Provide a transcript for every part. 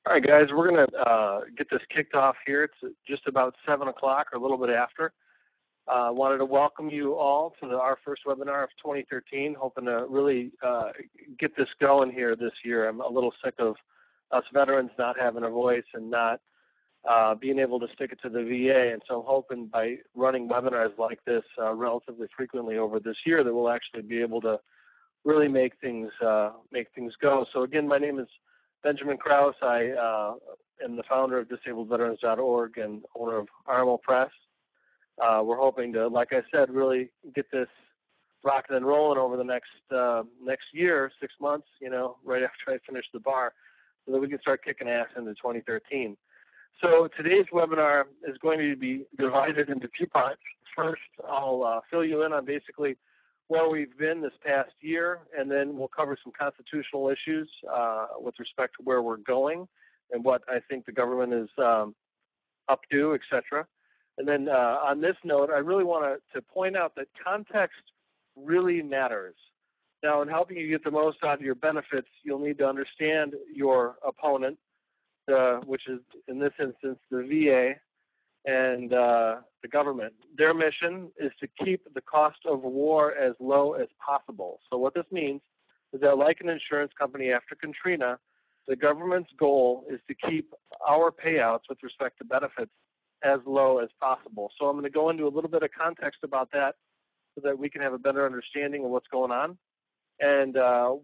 All right, guys, we're going to get this kicked off here. It's just about 7 o'clock or a little bit after. Wanted to welcome you all to our first webinar of 2013, hoping to really get this going here this year. I'm a little sick of us veterans not having a voice and not being able to stick it to the VA, and so I'm hoping by running webinars like this relatively frequently over this year that we'll actually be able to really make things go. So again, my name is Benjamin Krause. I am the founder of DisabledVeterans.org and owner of Armo Press. We're hoping to, like I said, really get this rocking and rolling over the next year, 6 months, right after I finish the bar, so that we can start kicking ass into 2013. So today's webinar is going to be divided into two parts. First, I'll fill you in on basically where we've been this past year, and then we'll cover some constitutional issues with respect to where we're going and what I think the government is up to, et cetera. And then on this note, I really want to point out that context really matters. Now, in helping you get the most out of your benefits, you'll need to understand your opponent, which is, in this instance, the VA and the government. Their mission is to keep the cost of war as low as possible. So what this means is that, like an insurance company after Katrina, the government's goal is to keep our payouts with respect to benefits as low as possible. So I'm going to go into a little bit of context about that so that we can have a better understanding of what's going on. And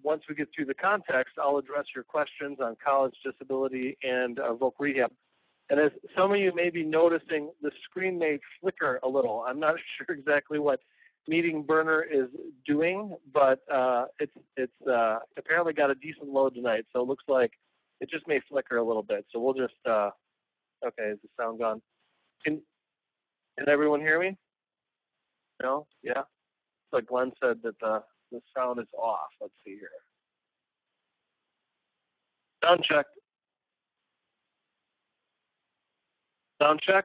once we get through the context, I'll address your questions on college disability and voc rehab. And as some of you may be noticing, the screen may flicker a little. I'm not sure exactly what Meeting Burner is doing, but it's apparently got a decent load tonight. So it looks like it just may flicker a little bit. So we'll just, okay, is the sound gone? Can everyone hear me? No? Yeah? So Glenn said that the sound is off. Let's see here. Sound check. Sound check?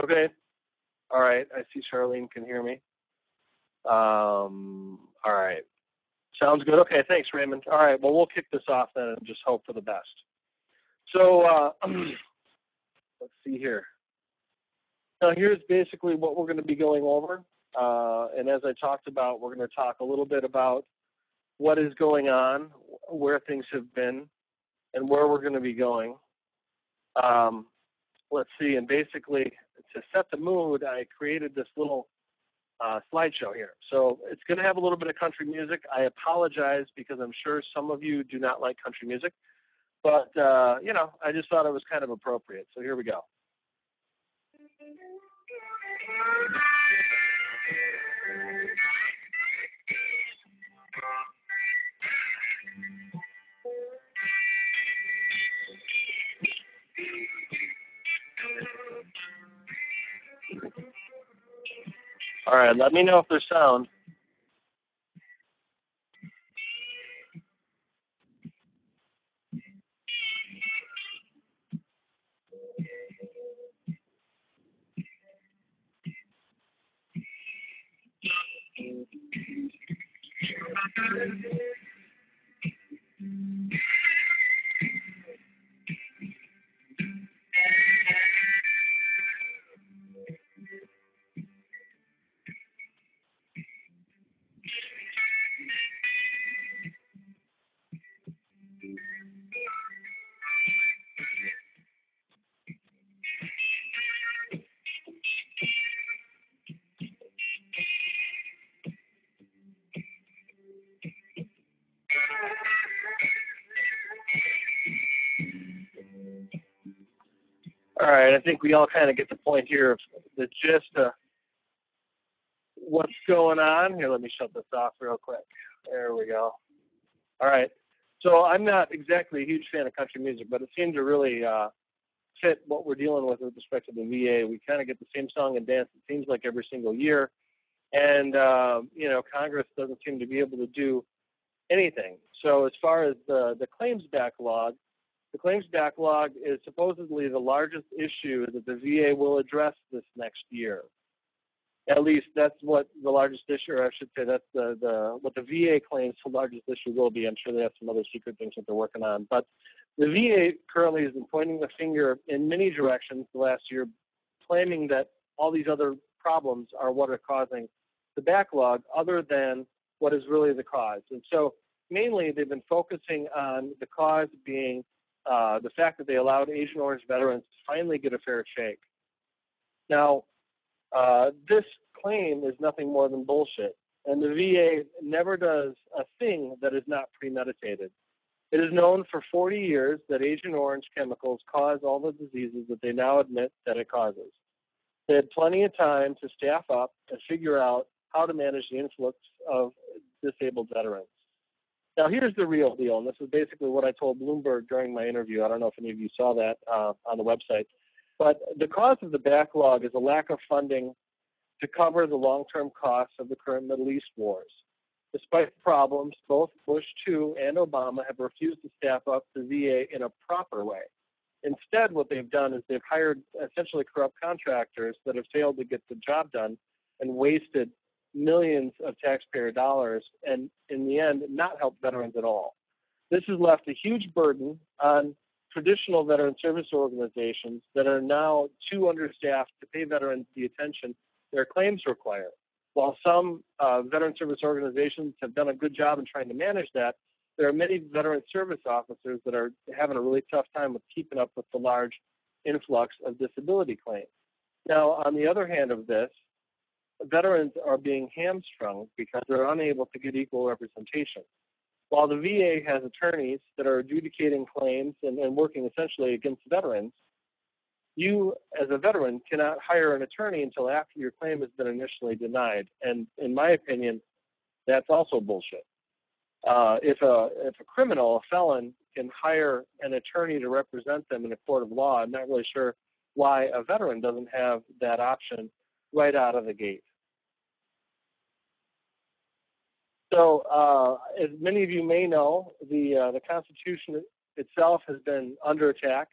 Okay. All right. I see Charlene can hear me. All right. Sounds good. Okay. Thanks, Raymond. All right. Well, we'll kick this off then and just hope for the best. So let's see here. Now, here's basically what we're going to be going over. And as I talked about, we're going to talk a little bit about what is going on, where things have been, and where we're going to be going. Let's see, and basically, to set the mood, I created this little slideshow here. So it's going to have a little bit of country music. I apologize because I'm sure some of you do not like country music. But, I just thought it was kind of appropriate. So here we go. All right, let me know if there's sound. All right, I think we all kind of get the point here of the gist of what's going on. Here, let me shut this off real quick. There we go. All right, so I'm not exactly a huge fan of country music, but it seemed to really fit what we're dealing with respect to the VA. We kind of get the same song and dance, it seems like, every single year. And, Congress doesn't seem to be able to do anything. So as far as the claims backlog, the claims backlog is supposedly the largest issue that the VA will address this next year. At least that's what the largest issue, or I should say that's what the VA claims the largest issue will be. I'm sure they have some other secret things that they're working on. But The VA currently has been pointing the finger in many directions the last year, claiming that all these other problems are what are causing the backlog other than what is really the cause. And so mainly they've been focusing on the cause being the fact that they allowed Agent Orange veterans to finally get a fair shake. Now, this claim is nothing more than bullshit, and the VA never does a thing that is not premeditated. It is known for 40 years that Agent Orange chemicals cause all the diseases that they now admit that it causes. They had plenty of time to staff up and figure out how to manage the influx of disabled veterans. Now, here's the real deal, and this is basically what I told Bloomberg during my interview. I don't know if any of you saw that on the website. But the cause of the backlog is a lack of funding to cover the long-term costs of the current Middle East wars. Despite the problems, both Bush II and Obama have refused to staff up the VA in a proper way. Instead, what they've done is they've hired essentially corrupt contractors that have failed to get the job done and wasted millions of taxpayer dollars and, in the end, not helped veterans at all. This has left a huge burden on traditional veteran service organizations that are now too understaffed to pay veterans the attention their claims require. While some veteran service organizations have done a good job in trying to manage that, there are many veteran service officers that are having a really tough time with keeping up with the large influx of disability claims. Now, on the other hand of this, veterans are being hamstrung because they're unable to get equal representation. While the VA has attorneys that are adjudicating claims and working essentially against veterans, you, as a veteran, cannot hire an attorney until after your claim has been initially denied. And in my opinion, that's also bullshit. If a criminal, a felon, can hire an attorney to represent them in a court of law, I'm not really sure why a veteran doesn't have that option right out of the gate. So, as many of you may know, the Constitution itself has been under attack.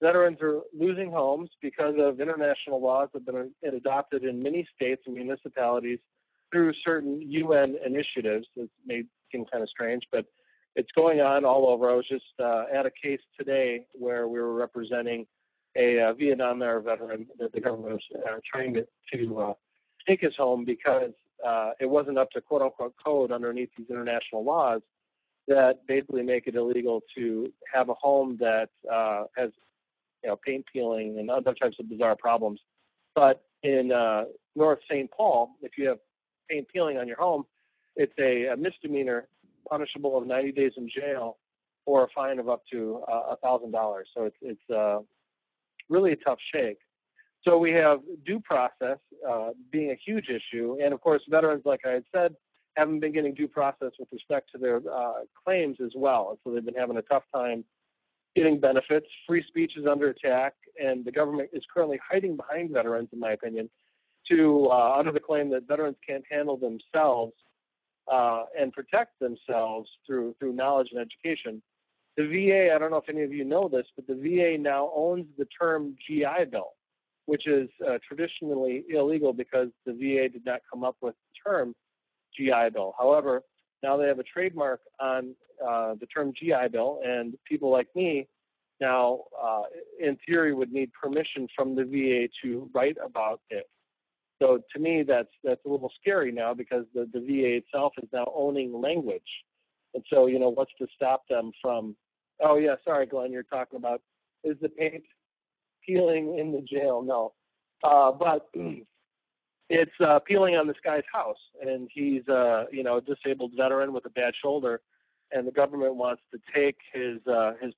Veterans are losing homes because of international laws that have been adopted in many states and municipalities through certain UN initiatives. It may seem kind of strange, but it's going on all over. I was just at a case today where we were representing a Vietnam-era veteran that the government was trying to take his home because it wasn't up to quote-unquote code underneath these international laws that basically make it illegal to have a home that has paint peeling and other types of bizarre problems. But in North St. Paul, if you have paint peeling on your home, it's a misdemeanor punishable of 90 days in jail or a fine of up to $1,000. So it's really a tough shake. So we have due process being a huge issue. And of course, veterans, like I had said, haven't been getting due process with respect to their claims as well. And so they've been having a tough time getting benefits. Free speech is under attack, and the government is currently hiding behind veterans, in my opinion, to under the claim that veterans can't handle themselves and protect themselves through knowledge and education. The VA, I don't know if any of you know this, but the VA now owns the term GI Bill, which is traditionally illegal because the VA did not come up with the term GI Bill. However, now they have a trademark on the term GI Bill, and people like me now, in theory, would need permission from the VA to write about it. So to me, that's a little scary now because the VA itself is now owning language. And so, what's to stop them from, oh, yeah, sorry, Glenn, you're talking about, is the paint peeling in the jail? No. But it's peeling on this guy's house, and he's a disabled veteran with a bad shoulder, and the government wants to take his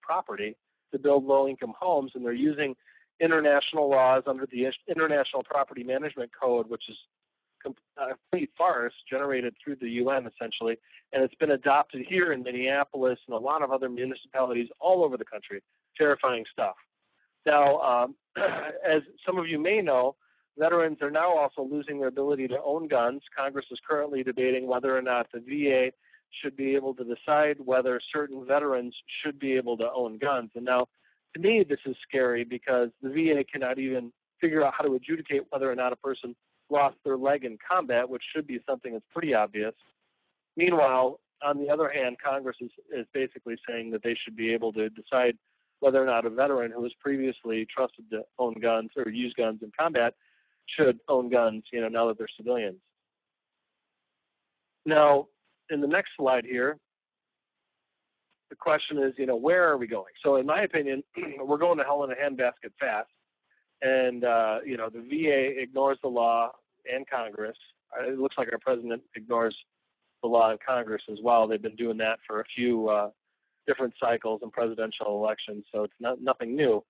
property to build low-income homes, and they're using international laws under the International Property Management Code, which is a complete farce generated through the UN, essentially, and it's been adopted here in Minneapolis and a lot of other municipalities all over the country. Terrifying stuff. Now, as some of you may know, veterans are now also losing their ability to own guns. Congress is currently debating whether or not the VA should be able to decide whether certain veterans should be able to own guns. And now, to me, this is scary because the VA cannot even figure out how to adjudicate whether or not a person lost their leg in combat, which should be something that's pretty obvious. Meanwhile, on the other hand, Congress is basically saying that they should be able to decide whether or not a veteran who was previously trusted to own guns or use guns in combat should own guns, now that they're civilians. Now, in the next slide here, the question is, where are we going? So in my opinion, we're going to hell in a handbasket fast. And, the VA ignores the law and Congress. It looks like our president ignores the law and Congress as well. They've been doing that for a few different cycles and presidential elections, so it's nothing new.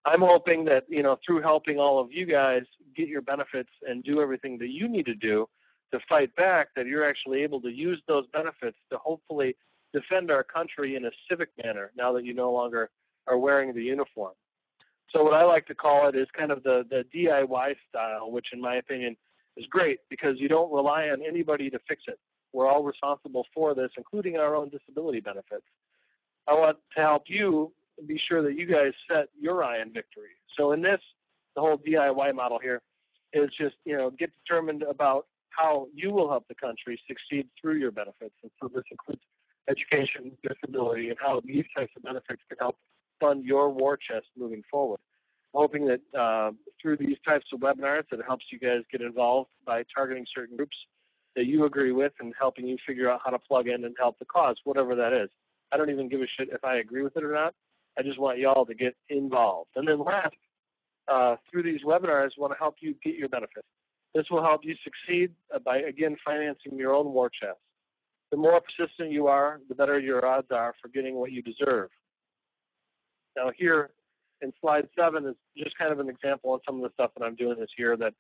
I'm hoping that, through helping all of you guys get your benefits and do everything that you need to do to fight back, that you're actually able to use those benefits to hopefully defend our country in a civic manner now that you no longer are wearing the uniform. So what I like to call it is kind of the DIY style, which in my opinion is great because you don't rely on anybody to fix it. We're all responsible for this, including our own disability benefits. I want to help you be sure that you guys set your eye on victory. So in this, the whole DIY model here is just, get determined about how you will help the country succeed through your benefits. And so this includes education, disability, and how these types of benefits can help fund your war chest moving forward. I'm hoping that through these types of webinars that it helps you guys get involved by targeting certain groups that you agree with and helping you figure out how to plug in and help the cause, whatever that is. I don't even give a shit if I agree with it or not. I just want y'all to get involved. And then last, through these webinars, I want to help you get your benefits. This will help you succeed by, again, financing your own war chest. The more persistent you are, the better your odds are for getting what you deserve. Now here in slide 7 is just kind of an example of some of the stuff that I'm doing this year that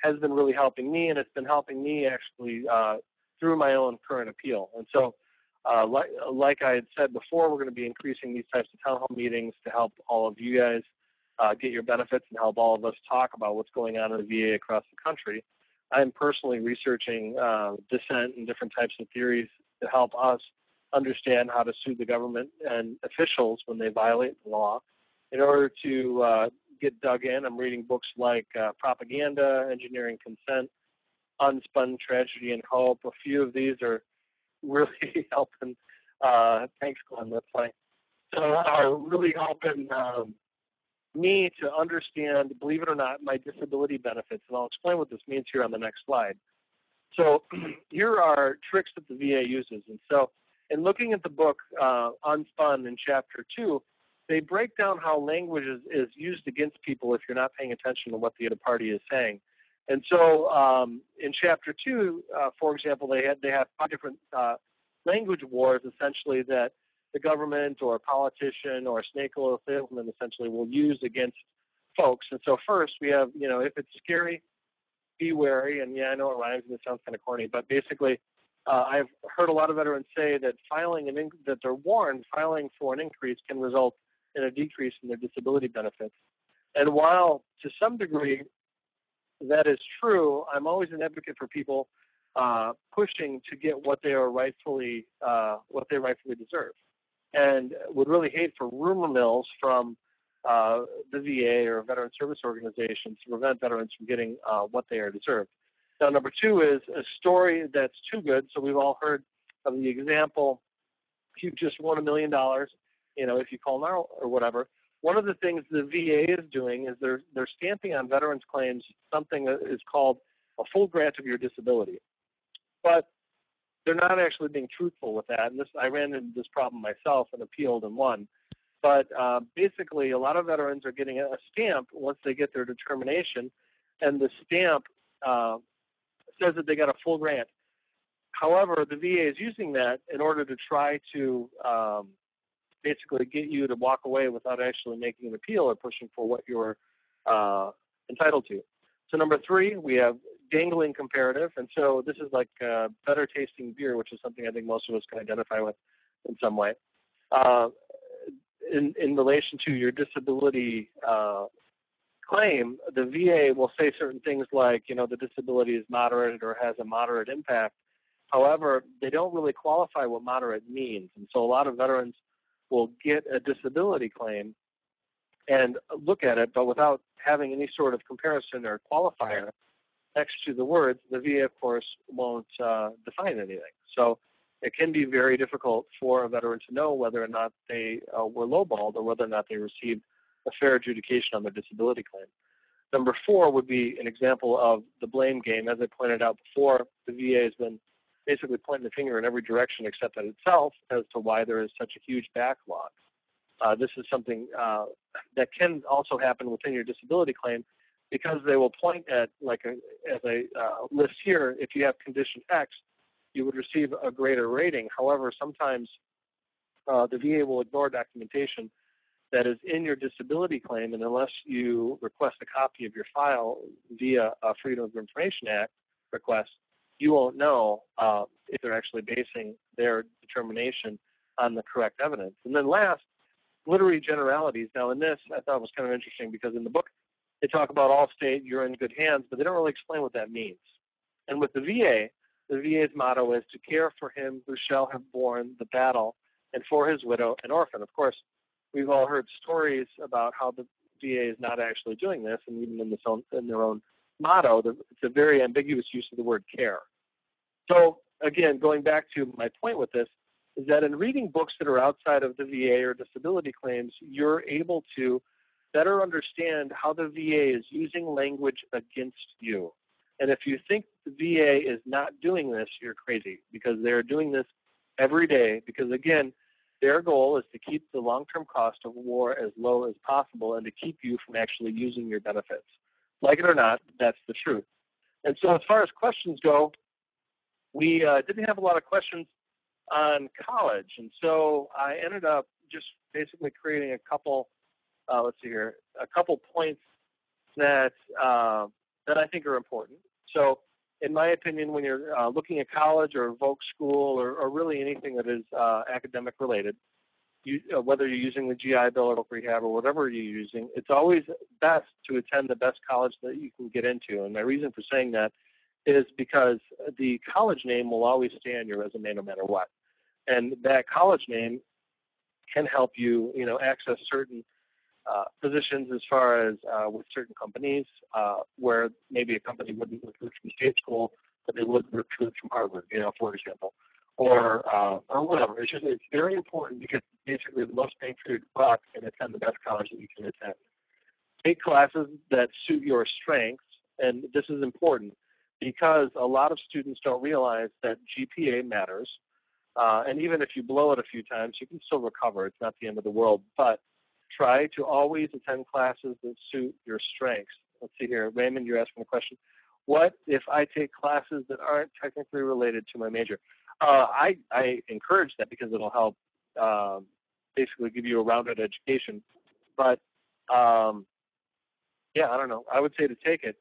has been really helping me, and it's been helping me actually through my own current appeal. And so like I had said before, we're going to be increasing these types of town hall meetings to help all of you guys get your benefits and help all of us talk about what's going on in the VA across the country. I'm personally researching dissent and different types of theories to help us understand how to sue the government and officials when they violate the law. In order to get dug in, I'm reading books like Propaganda, Engineering Consent, Unspun Tragedy and Hope. A few of these are really helping. Thanks, Glenn. That's fine. So really helping me to understand, believe it or not, my disability benefits. And I'll explain what this means here on the next slide. So here are tricks that the VA uses. And so in looking at the book Unspun in Chapter 2, they break down how language is used against people if you're not paying attention to what the other party is saying. And so in Chapter 2, for example, they have 5 different language wars, essentially, that the government or a politician or a snake oil salesman essentially will use against folks. And so first we have, if it's scary, be wary. And yeah, I know it rhymes and it sounds kind of corny, but basically I've heard a lot of veterans say that that they're warned filing for an increase can result in a decrease in their disability benefits. And while to some degree that is true, I'm always an advocate for people pushing to get what they rightfully deserve, and would really hate for rumor mills from the VA or veteran service organizations to prevent veterans from getting what they are deserved. Now, number 2 is a story that's too good. So we've all heard of the example, you just won $1 million, if you call now or whatever. One of the things the VA is doing is they're stamping on veterans' claims something that is called a full grant of your disability. But they're not actually being truthful with that. And I ran into this problem myself and appealed and won. But basically, a lot of veterans are getting a stamp once they get their determination, and the stamp says that they got a full grant. However, the VA is using that in order to try to basically get you to walk away without actually making an appeal or pushing for what you're entitled to. So number 3, we have dangling comparative. And so this is like better tasting beer, which is something I think most of us can identify with in some way. In relation to your disability claim, the VA will say certain things like, the disability is moderate or has a moderate impact. However, they don't really qualify what moderate means. And so a lot of veterans will get a disability claim and look at it, but without having any sort of comparison or qualifier next to the words, the VA, of course, won't define anything. So it can be very difficult for a veteran to know whether or not they were lowballed or whether or not they received a fair adjudication on their disability claim. Number 4 would be an example of the blame game. As I pointed out before, the VA has been basically pointing the finger in every direction except at itself as to why there is such a huge backlog. This is something that can also happen within your disability claim, because they will point at, as I list here, if you have condition X, you would receive a greater rating. However, sometimes the VA will ignore documentation that is in your disability claim, and unless you request a copy of your file via a Freedom of Information Act request, you won't know if they're actually basing their determination on the correct evidence. And then last, literary generalities. Now in this, I thought was kind of interesting, because in the book, they talk about all state, you're in good hands, but they don't really explain what that means. And with the VA's motto is to care for him who shall have borne the battle and for his widow and orphan. Of course, we've all heard stories about how the VA is not actually doing this, and even in their own motto, it's a very ambiguous use of the word care. So again, going back to my point with this, is that in reading books that are outside of the VA or disability claims, you're able to better understand how the VA is using language against you. And if you think the VA is not doing this, you're crazy, because they're doing this every day, because again, their goal is to keep the long-term cost of war as low as possible and to keep you from actually using your benefits. Like it or not, that's the truth. And so as far as questions go, we didn't have a lot of questions on college. And so I ended up just basically creating a couple, a couple points that I think are important. So in my opinion, when you're looking at college or voc school or really anything that is academic related, whether you're using the GI Bill or voc rehab or whatever you're using, it's always best to attend the best college that you can get into. And my reason for saying that is because the college name will always stay on your resume no matter what. And that college name can help you, access certain positions as far as with certain companies where maybe a company wouldn't recruit from state school, but they would recruit from Harvard, for example, or whatever. It's very important, because basically the most bang for your buck, and attend the best college that you can attend. Take classes that suit your strengths, and this is important because a lot of students don't realize that GPA matters. And even if you blow it a few times, you can still recover. It's not the end of the world. But try to always attend classes that suit your strengths. Let's see here. Raymond, you're asking a question. What if I take classes that aren't technically related to my major? I encourage that, because it'll help basically give you a rounded education. But yeah, I don't know. I would say to take it.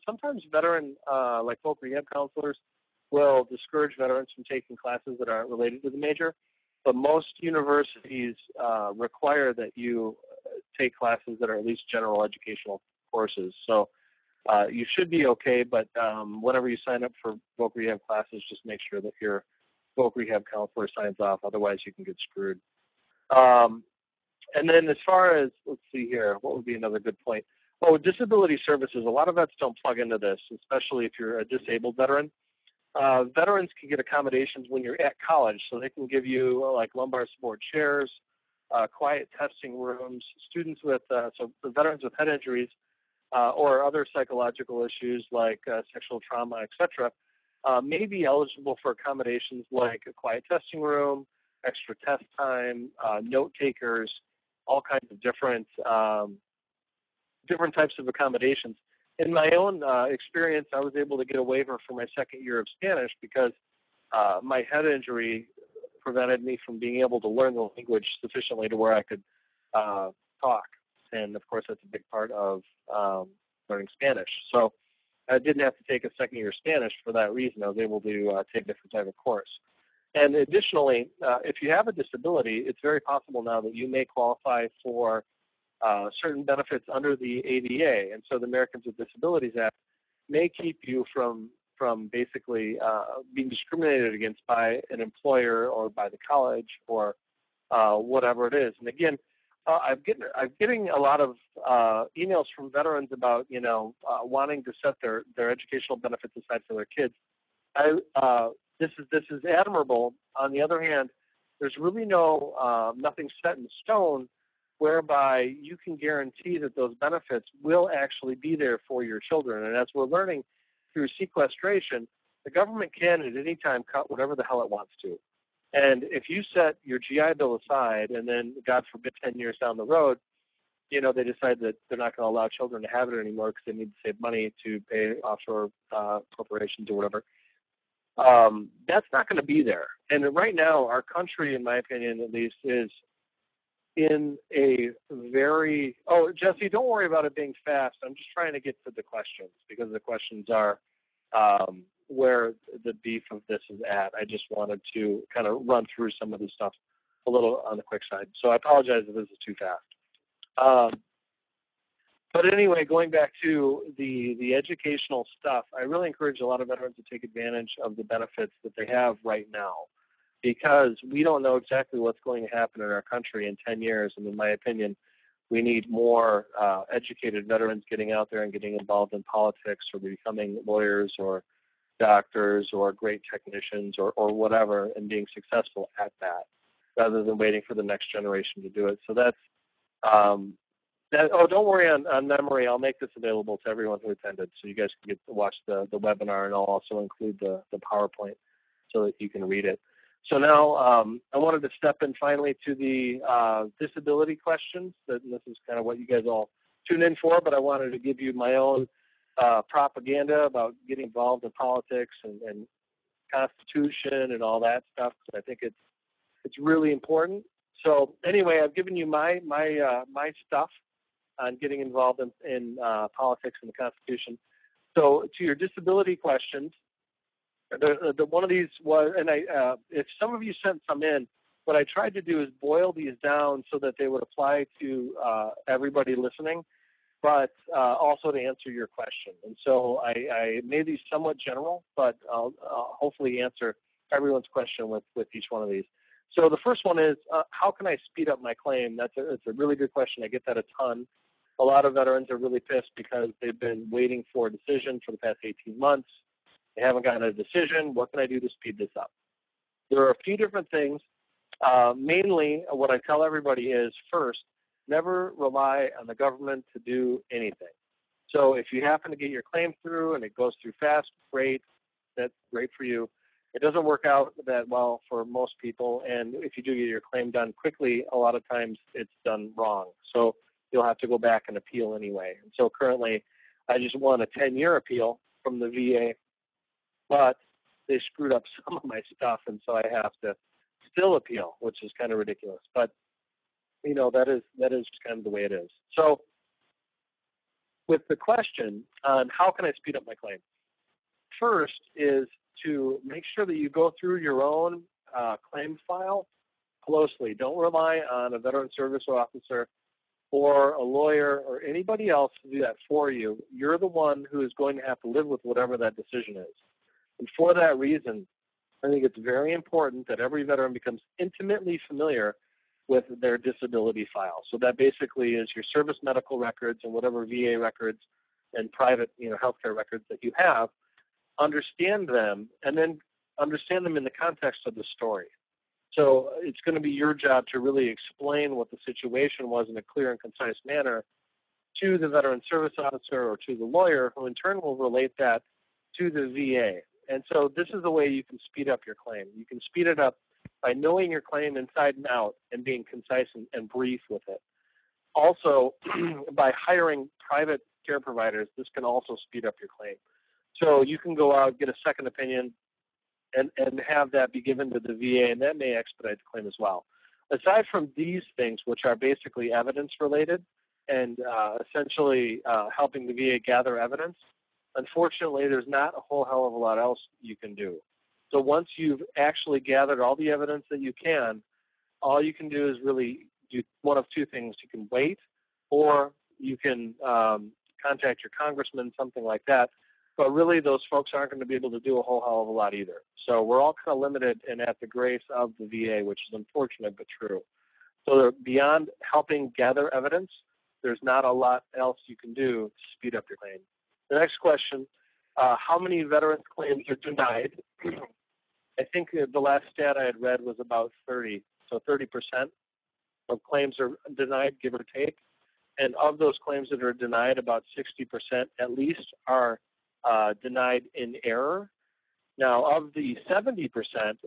Sometimes veteran, like voc rehab counselors, will discourage veterans from taking classes that aren't related to the major. But most universities require that you take classes that are at least general educational courses. So you should be okay, but whenever you sign up for voc rehab classes, just make sure that your voc rehab counselor signs off. Otherwise, you can get screwed. And then as far as, let's see here, what would be another good point? Oh, disability services. A lot of vets don't plug into this, especially if you're a disabled veteran. Veterans can get accommodations when you're at college, so they can give you like lumbar support chairs, quiet testing rooms. Students with, so the veterans with head injuries or other psychological issues like sexual trauma, etc., may be eligible for accommodations like a quiet testing room, extra test time, note takers, all kinds of different types of accommodations. In my own experience, I was able to get a waiver for my second year of Spanish because my head injury prevented me from being able to learn the language sufficiently to where I could talk. And of course, that's a big part of learning Spanish. So I didn't have to take a second year Spanish for that reason. I was able to take a different type of course. And additionally, if you have a disability, it's very possible now that you may qualify for certain benefits under the ADA. And so the Americans with Disabilities Act may keep you from basically being discriminated against by an employer or by the college or whatever it is. And again, I'm getting a lot of emails from veterans about, wanting to set their educational benefits aside for their kids. this is admirable. On the other hand, there's really nothing set in stone whereby you can guarantee that those benefits will actually be there for your children. And as we're learning through sequestration, the government can at any time cut whatever the hell it wants to. And if you set your GI Bill aside and then, God forbid, 10 years down the road, they decide that they're not going to allow children to have it anymore because they need to save money to pay offshore corporations or whatever, that's not going to be there. And right now, our country, in my opinion at least, is in a very, Jesse, don't worry about it being fast. I'm just trying to get to the questions because the questions are where the beef of this is at. I just wanted to kind of run through some of this stuff a little on the quick side. So I apologize if this is too fast. But anyway, going back to the educational stuff, I really encourage a lot of veterans to take advantage of the benefits that they have right now, because we don't know exactly what's going to happen in our country in 10 years. And in my opinion, we need more educated veterans getting out there and getting involved in politics or becoming lawyers or doctors or great technicians or whatever, and being successful at that, rather than waiting for the next generation to do it. So that's don't worry on memory. I'll make this available to everyone who attended, so you guys can get to watch the webinar, and I'll also include the PowerPoint so that you can read it. So now I wanted to step in finally to the disability questions. And this is kind of what you guys all tune in for, but I wanted to give you my own propaganda about getting involved in politics and Constitution and all that stuff, because I think it's really important. So anyway, I've given you my stuff on getting involved in politics and the Constitution. So to your disability questions, the one of these was, and if some of you sent some in, what I tried to do is boil these down so that they would apply to everybody listening, but also to answer your question. And so I made these somewhat general, but I'll hopefully answer everyone's question with each one of these. So the first one is, how can I speed up my claim? That's a really good question. I get that a ton. A lot of veterans are really pissed because they've been waiting for a decision for the past 18 months. They haven't gotten a decision. What can I do to speed this up? There are a few different things. Mainly, what I tell everybody is, first, never rely on the government to do anything. So if you happen to get your claim through and it goes through fast, great. That's great for you. It doesn't work out that well for most people, and if you do get your claim done quickly, a lot of times it's done wrong. So you'll have to go back and appeal anyway. And so currently, I just won a 10-year appeal from the VA, but they screwed up some of my stuff, and so I have to still appeal, which is kind of ridiculous. But that is kind of the way it is. So with the question on how can I speed up my claim, first is to make sure that you go through your own claim file closely. Don't rely on a veteran service officer or a lawyer or anybody else to do that for you. You're the one who is going to have to live with whatever that decision is. And for that reason, I think it's very important that every veteran becomes intimately familiar with their disability file. So that basically is your service medical records and whatever VA records and private healthcare records that you have. Understand them, and then understand them in the context of the story. So it's going to be your job to really explain what the situation was in a clear and concise manner to the veteran service officer or to the lawyer, who in turn will relate that to the VA. And so this is the way you can speed up your claim. You can speed it up by knowing your claim inside and out and being concise and brief with it. Also, by hiring private care providers, this can also speed up your claim. So you can go out, get a second opinion, and have that be given to the VA, and that may expedite the claim as well. Aside from these things, which are basically evidence-related and essentially helping the VA gather evidence, unfortunately, there's not a whole hell of a lot else you can do. So once you've actually gathered all the evidence that you can, all you can do is really do one of two things. You can wait, or you can contact your congressman, something like that. But really, those folks aren't going to be able to do a whole hell of a lot either. So we're all kind of limited and at the grace of the VA, which is unfortunate but true. So beyond helping gather evidence, there's not a lot else you can do to speed up your claim. The next question, how many veterans claims are denied? I think the last stat I had read was about 30. So 30% of claims are denied, give or take. And of those claims that are denied, about 60% at least are denied in error. Now, of the 70%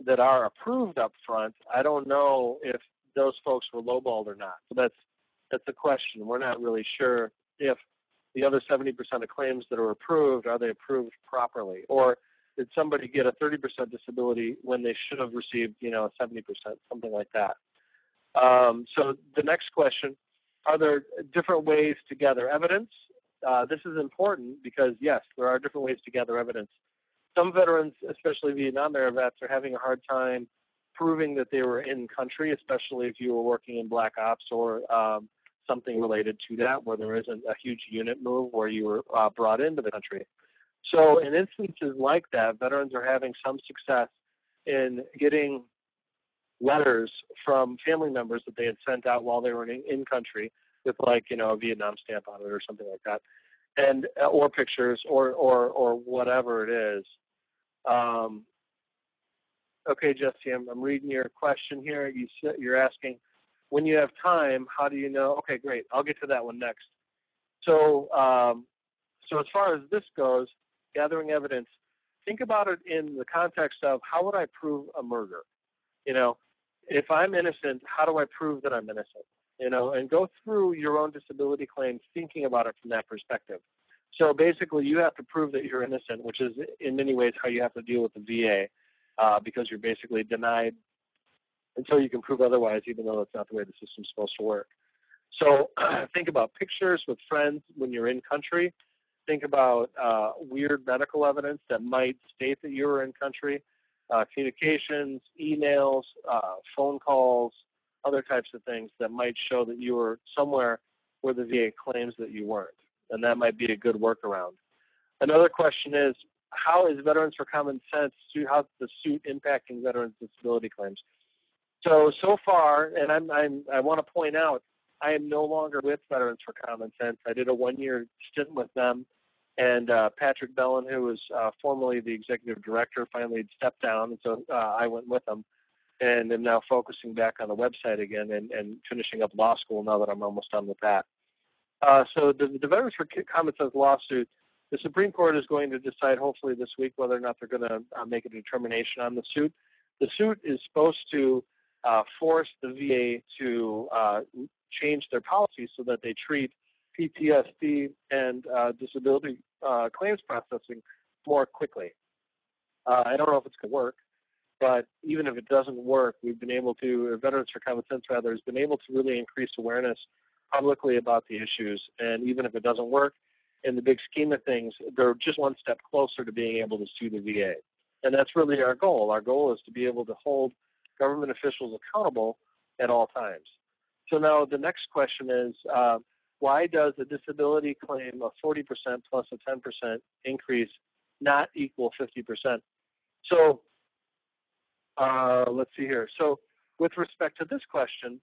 that are approved up front, I don't know if those folks were lowballed or not. So that's a question. We're not really sure if the other 70% of claims that are approved, are they approved properly? Or did somebody get a 30% disability when they should have received, a 70%, something like that. So the next question, are there different ways to gather evidence? This is important because, yes, there are different ways to gather evidence. Some veterans, especially Vietnam-era vets, are having a hard time proving that they were in country, especially if you were working in black ops or something related to that, where there isn't a huge unit move where you were brought into the country. So in instances like that, veterans are having some success in getting letters from family members that they had sent out while they were in country with, like, a Vietnam stamp on it or something like that, and or pictures or whatever it is. Okay, Jesse, I'm reading your question here. You're asking, when you have time, how do you know? Okay, great. I'll get to that one next. So, so as far as this goes, gathering evidence, think about it in the context of, how would I prove a murder? If I'm innocent, how do I prove that I'm innocent? And go through your own disability claim thinking about it from that perspective. So basically, you have to prove that you're innocent, which is in many ways how you have to deal with the VA, because you're basically denied until you can prove otherwise, even though that's not the way the system's supposed to work. So think about pictures with friends when you're in country. Think about weird medical evidence that might state that you were in country, communications, emails, phone calls, other types of things that might show that you were somewhere where the VA claims that you weren't. And that might be a good workaround. Another question is, how is Veterans for Common Sense, how's the suit impacting veterans' disability claims? So far, and I want to point out, I am no longer with Veterans for Common Sense. I did a one-year stint with them, and Patrick Bellin, who was formerly the executive director, finally stepped down, and so I went with him, and am now focusing back on the website again and finishing up law school now that I'm almost done with that. So the Veterans for Common Sense lawsuit, the Supreme Court is going to decide hopefully this week whether or not they're going to make a determination on the suit. The suit is supposed to force the VA to change their policies so that they treat PTSD and disability claims processing more quickly. I don't know if it's going to work, but even if it doesn't work, we've been able to, Veterans for Common Sense rather, has been able to really increase awareness publicly about the issues. And even if it doesn't work, in the big scheme of things, they're just one step closer to being able to sue the VA. And that's really our goal. Our goal is to be able to hold government officials accountable at all times. So now the next question is, why does a disability claim of 40% plus a 10% increase not equal 50%? So let's see here. So with respect to this question,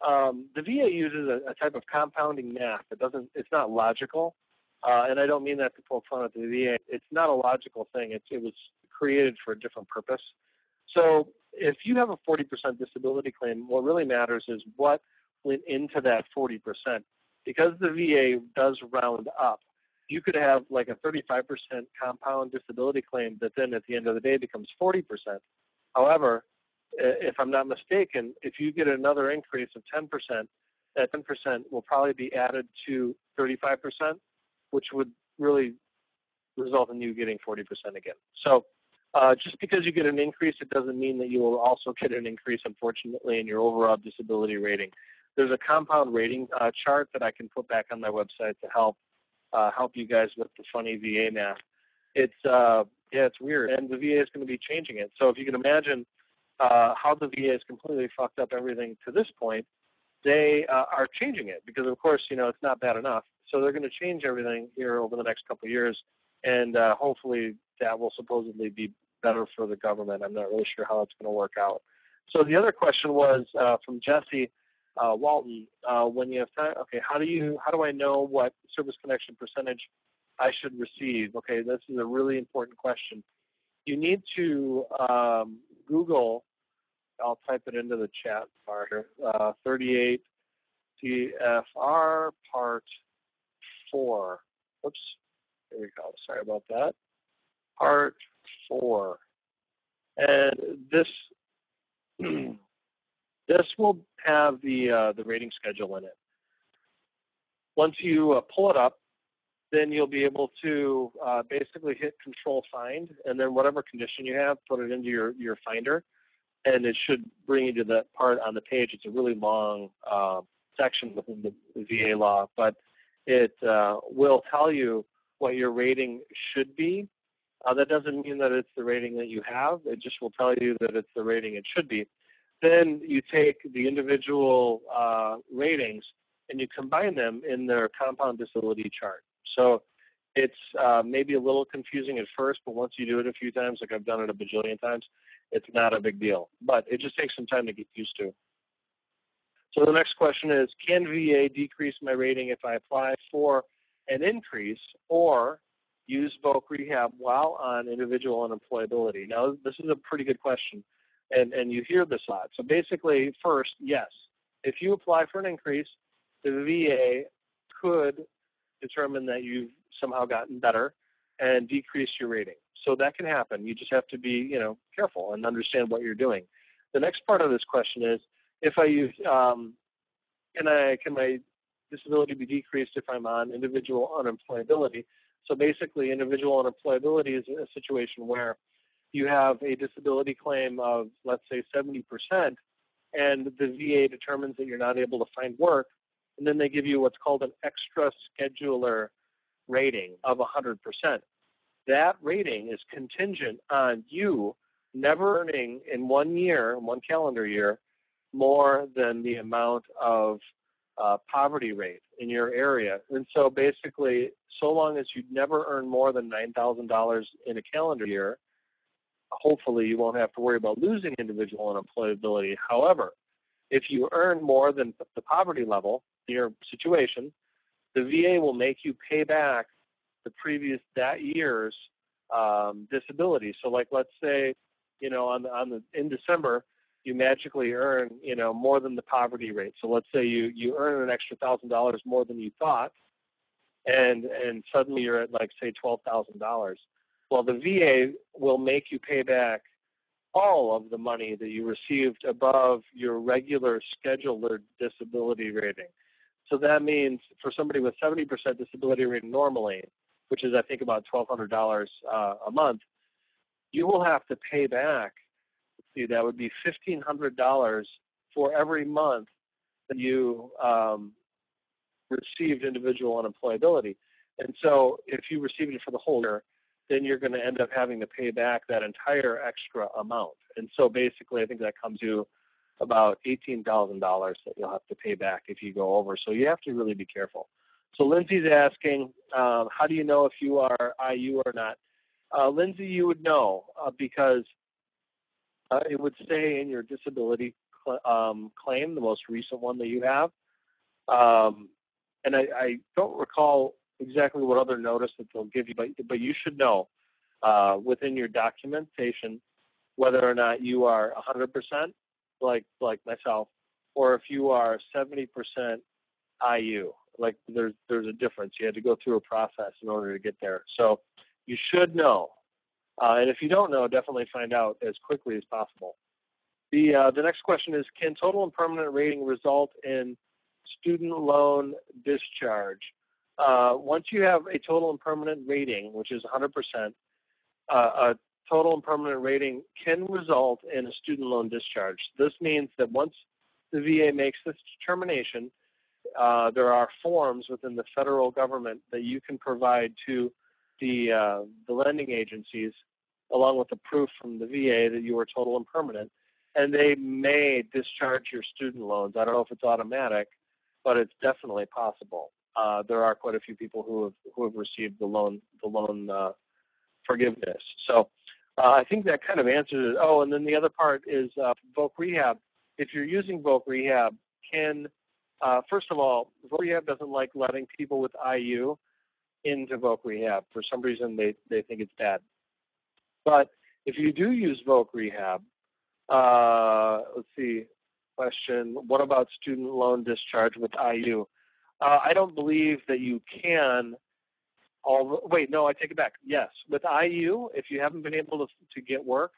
the VA uses a type of compounding math. It's not logical, and I don't mean that to poke fun at the VA. It's not a logical thing. It was created for a different purpose. So if you have a 40% disability claim, what really matters is what went into that 40%. Because the VA does round up, you could have like a 35% compound disability claim that then at the end of the day becomes 40%. However, if I'm not mistaken, if you get another increase of 10%, that 10% will probably be added to 35%, which would really result in you getting 40% again. So just because you get an increase, it doesn't mean that you will also get an increase, unfortunately, in your overall disability rating. There's a compound rating chart that I can put back on my website to help you guys with the funny VA math. It's weird, and the VA is going to be changing it. So if you can imagine how the VA has completely fucked up everything to this point, they are changing it because, of course, it's not bad enough. So they're going to change everything here over the next couple of years, and hopefully that will supposedly be better for the government. I'm not really sure how it's going to work out. So the other question was from Jesse Walton. When you have time, okay, how do I know what service connection percentage I should receive? Okay, this is a really important question. you need to Google, I'll type it into the chat bar here, 38 TFR Part 4. Oops, there we go. Sorry about that. Part 4. And this this will have the rating schedule in it. Once you pull it up, then you'll be able to basically hit Control Find, and then whatever condition you have, put it into your Finder, and it should bring you to that part on the page. It's a really long section within the VA law, but it will tell you what your rating should be. That doesn't mean that it's the rating that you have. It just will tell you that it's the rating it should be. Then you take the individual ratings and you combine them in their compound disability chart. So it's maybe a little confusing at first, but once you do it a few times, like I've done it a bajillion times, it's not a big deal. But it just takes some time to get used to. So the next question is, can VA decrease my rating if I apply for an increase or use Voc Rehab while on individual unemployability? Now, this is a pretty good question, and you hear this a lot. So basically, first, yes. If you apply for an increase, the VA could determine that you've somehow gotten better and decrease your rating. So that can happen. You just have to be, careful and understand what you're doing. The next part of this question is, if I use, can my disability be decreased if I'm on individual unemployability? So basically, individual unemployability is a situation where you have a disability claim of, let's say, 70%, and the VA determines that you're not able to find work, and then they give you what's called an extra scheduler rating of 100%. That rating is contingent on you never earning in 1 year, 1 calendar year, more than the amount of poverty rate in your area. And so basically, so long as you never earn more than $9,000 in a calendar year, hopefully you won't have to worry about losing individual unemployability. However, if you earn more than the poverty level in your situation, the VA will make you pay back that year's disability. So like, let's say, in December, you magically earn, more than the poverty rate. So let's say you earn an extra $1,000 more than you thought, and suddenly you're at, like, say, $12,000. Well, the VA will make you pay back all of the money that you received above your regular scheduler disability rating. So that means for somebody with 70% disability rating normally, which is, I think, about $1,200 a month, you will have to pay back, that would be $1,500 for every month that you received individual unemployability. And so if you received it for the whole year, then you're going to end up having to pay back that entire extra amount. And so basically, I think that comes to about $18,000 that you'll have to pay back if you go over. So you have to really be careful. So Lindsay's asking, how do you know if you are IU or not? Lindsay, you would know because it would say in your disability claim, the most recent one that you have. And I don't recall exactly what other notice that they'll give you, but you should know within your documentation whether or not you are 100%, like myself, or if you are 70% IU. Like there's a difference. You had to go through a process in order to get there. So you should know. And if you don't know, definitely find out as quickly as possible. The next question is, can total and permanent rating result in student loan discharge? Once you have a total and permanent rating, which is 100%, a total and permanent rating can result in a student loan discharge. This means that once the VA makes this determination, there are forms within the federal government that you can provide to the lending agencies, along with the proof from the VA that you are total and permanent, and they may discharge your student loans. I don't know if it's automatic, but it's definitely possible. There are quite a few people who have received the loan forgiveness. So I think that kind of answers it. Oh, and then the other part is Voc Rehab. If you're using Voc Rehab, first of all, Voc Rehab doesn't like letting people with IU into Voc Rehab. For some reason, they think it's bad. But If you do use Voc Rehab, let's see, question, what about student loan discharge with IU? I don't believe that you can. Wait, no, I take it back. Yes, with IU, if you haven't been able to get work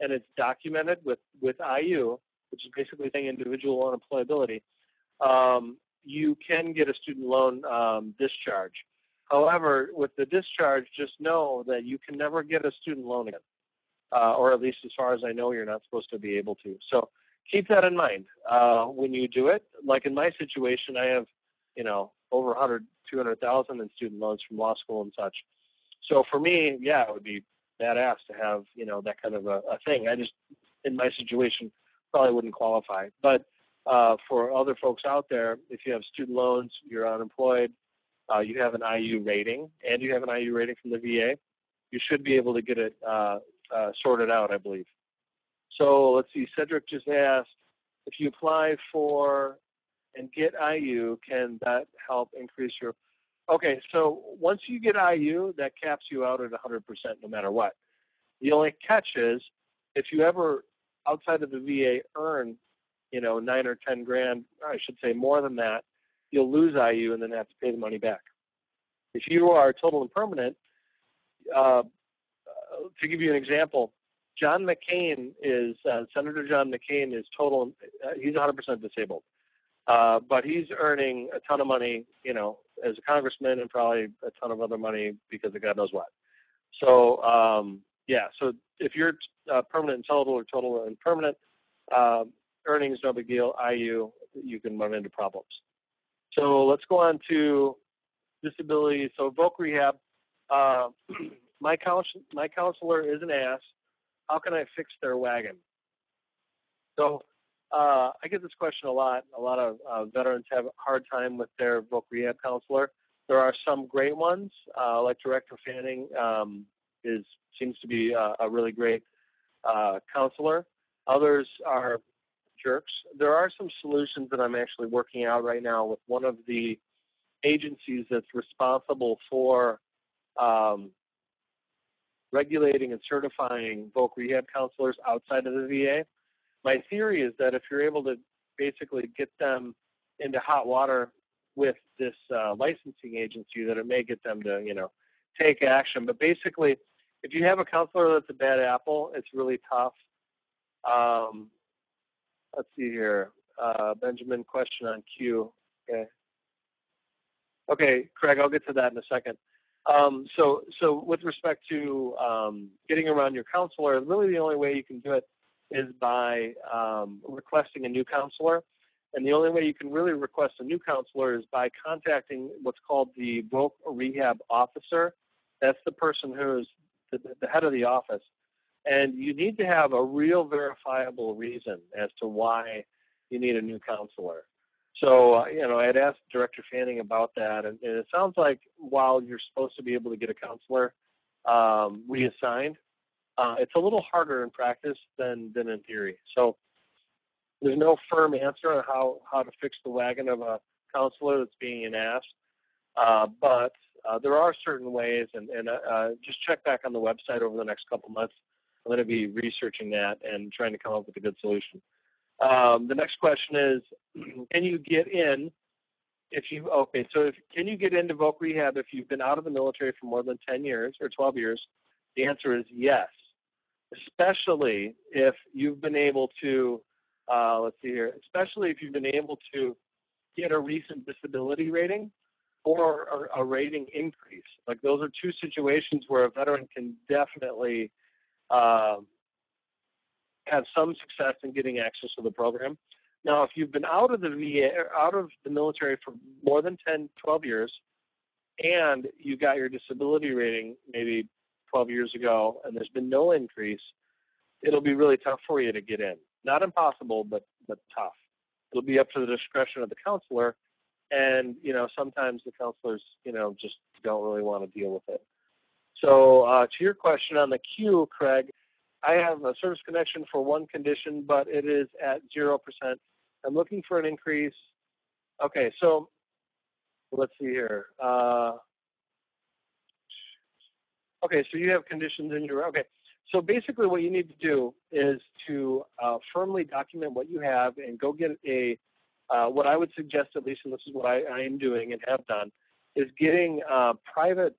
and it's documented with IU, which is basically saying individual unemployability, you can get a student loan discharge. However, with the discharge, just know that you can never get a student loan again, or at least as far as I know, you're not supposed to be able to. So keep that in mind when you do it. Like in my situation, I have, over 100, 200,000 in student loans from law school and such. So for me, yeah, it would be badass to have, that kind of a thing. I just, in my situation, probably wouldn't qualify. But for other folks out there, if you have student loans, you're unemployed, you have an IU rating, and you have an IU rating from the VA, you should be able to get it sorted out, I believe. So let's see, Cedric just asked, if you apply for and get IU, can that help increase your... Okay, so once you get IU, that caps you out at 100% no matter what. The only catch is, if you ever, outside of the VA, earn, 9 or 10 grand, or I should say more than that, you'll lose IU and then have to pay the money back. If you are total and permanent, to give you an example, John McCain is, Senator John McCain is total, he's 100% disabled. But he's earning a ton of money, as a congressman, and probably a ton of other money because of God knows what. So, yeah, so if you're permanent and total or total and permanent, earnings, no big deal. IU, you can run into problems. So let's go on to disability. So Voc Rehab, my counselor is an ass. How can I fix their wagon? So I get this question a lot. A lot of veterans have a hard time with their Voc Rehab counselor. There are some great ones, like Director Fanning seems to be a really great counselor. Others are jerks. There are some solutions that I'm actually working out right now with one of the agencies that's responsible for regulating and certifying Voc Rehab counselors outside of the VA. My theory is that if you're able to basically get them into hot water with this licensing agency, that it may get them to, take action. But basically, if you have a counselor that's a bad apple, it's really tough. Let's see here. Benjamin, question on Q. Okay, Craig, I'll get to that in a second. So with respect to getting around your counselor, really the only way you can do it is by requesting a new counselor. And the only way you can really request a new counselor is by contacting what's called the Voc Rehab officer. That's the person who's the head of the office. And you need to have a real verifiable reason as to why you need a new counselor. So, I had asked Director Fanning about that, and it sounds like while you're supposed to be able to get a counselor reassigned, it's a little harder in practice than in theory. So there's no firm answer on how to fix the wagon of a counselor that's being an ass, but there are certain ways, and just check back on the website over the next couple months. I'm going to be researching that and trying to come up with a good solution. The next question is, can you get in can you get into Voc Rehab if you've been out of the military for more than 10 years or 12 years? The answer is yes, especially if you've been able to, especially if you've been able to get a recent disability rating or a rating increase. Like, those are two situations where a veteran can definitely have some success in getting access to the program. Now, if you've been out of the VA, out of the military for more than 10, 12 years, and you got your disability rating maybe 12 years ago, and there's been no increase, it'll be really tough for you to get in. Not impossible, but tough. It'll be up to the discretion of the counselor, and sometimes the counselors just don't really want to deal with it. So to your question on the queue, Craig, I have a service connection for one condition, but it is at 0%. I'm looking for an increase. Okay, so let's see here. Okay, so you have conditions in your, okay. So basically what you need to do is to firmly document what you have and go get what I would suggest, at least, and this is what I am doing and have done, is getting private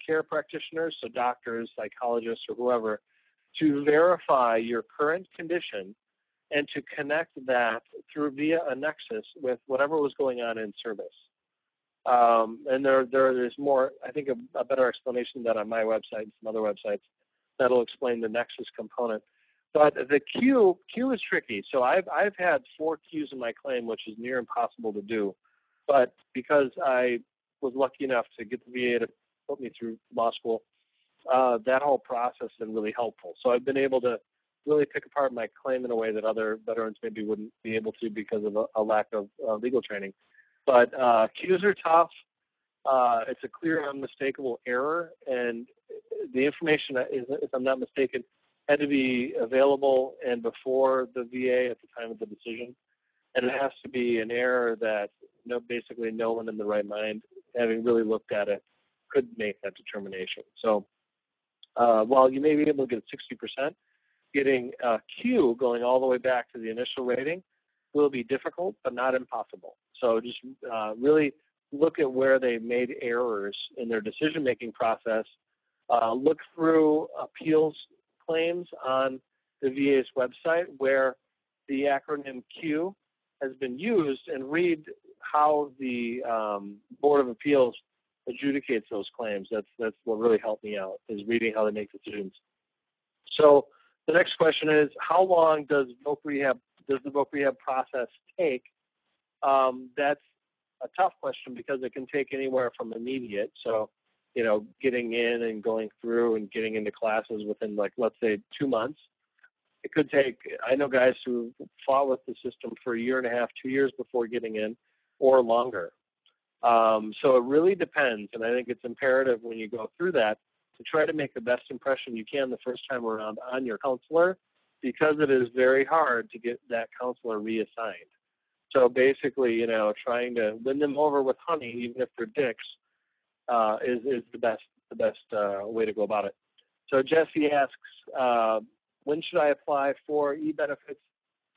care practitioners, so doctors, psychologists, or whoever, to verify your current condition and to connect that via a nexus with whatever was going on in service. And there's more, I think, a better explanation than on my website and some other websites that'll explain the nexus component. But the Q is tricky. So I've had 4 Qs in my claim, which is near impossible to do. But because I was lucky enough to get the VA to put me through law school, that whole process has been really helpful. So I've been able to really pick apart my claim in a way that other veterans maybe wouldn't be able to because of a lack of legal training. But Qs are tough. It's a clear, unmistakable error, and the information, if I'm not mistaken, had to be available and before the VA at the time of the decision. And it has to be an error that basically no one in the right mind, having really looked at it, could make that determination. So while you may be able to get 60%, getting a Q going all the way back to the initial rating will be difficult, but not impossible. So just really look at where they made errors in their decision-making process. Look through appeals claims on the VA's website where the acronym Q has been used, and read how the Board of Appeals adjudicates those claims. That's what really helped me out, is reading how they make decisions. So the next question is, how long does the voc rehab process take? That's a tough question because it can take anywhere from immediate, so getting in and going through and getting into classes within, like, let's say 2 months. It could take, I know guys who fought with the system for 1.5 years, 2 years before getting in, or longer. So it really depends, and I think it's imperative when you go through that to try to make the best impression you can the first time around on your counselor, because it is very hard to get that counselor reassigned. So basically, trying to win them over with honey, even if they're dicks, is the best way to go about it. So Jesse asks, when should I apply for e-benefits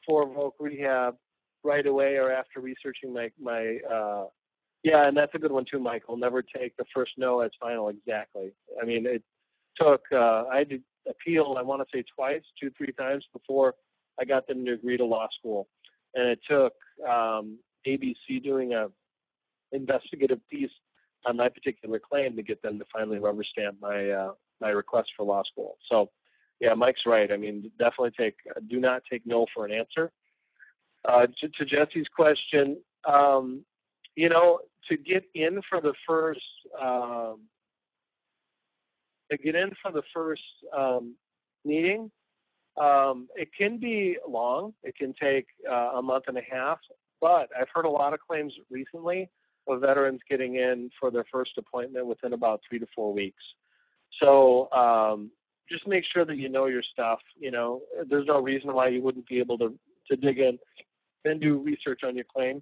for voc rehab, right away or after researching my yeah, and that's a good one too, Michael. Never take the first no as final. Exactly. I mean, it took, I had to appeal, I want to say twice, 2-3 times before I got them to agree to law school. And it took ABC doing a investigative piece on my particular claim to get them to finally rubber stamp my request for law school. So yeah, Mike's right. I mean, definitely do not take no for an answer. To Jesse's question, to get in for the first meeting, it can be long. It can take a month and a half, but I've heard a lot of claims recently of veterans getting in for their first appointment within about 3 to 4 weeks. So just make sure that you know your stuff. There's no reason why you wouldn't be able to dig in and do research on your claim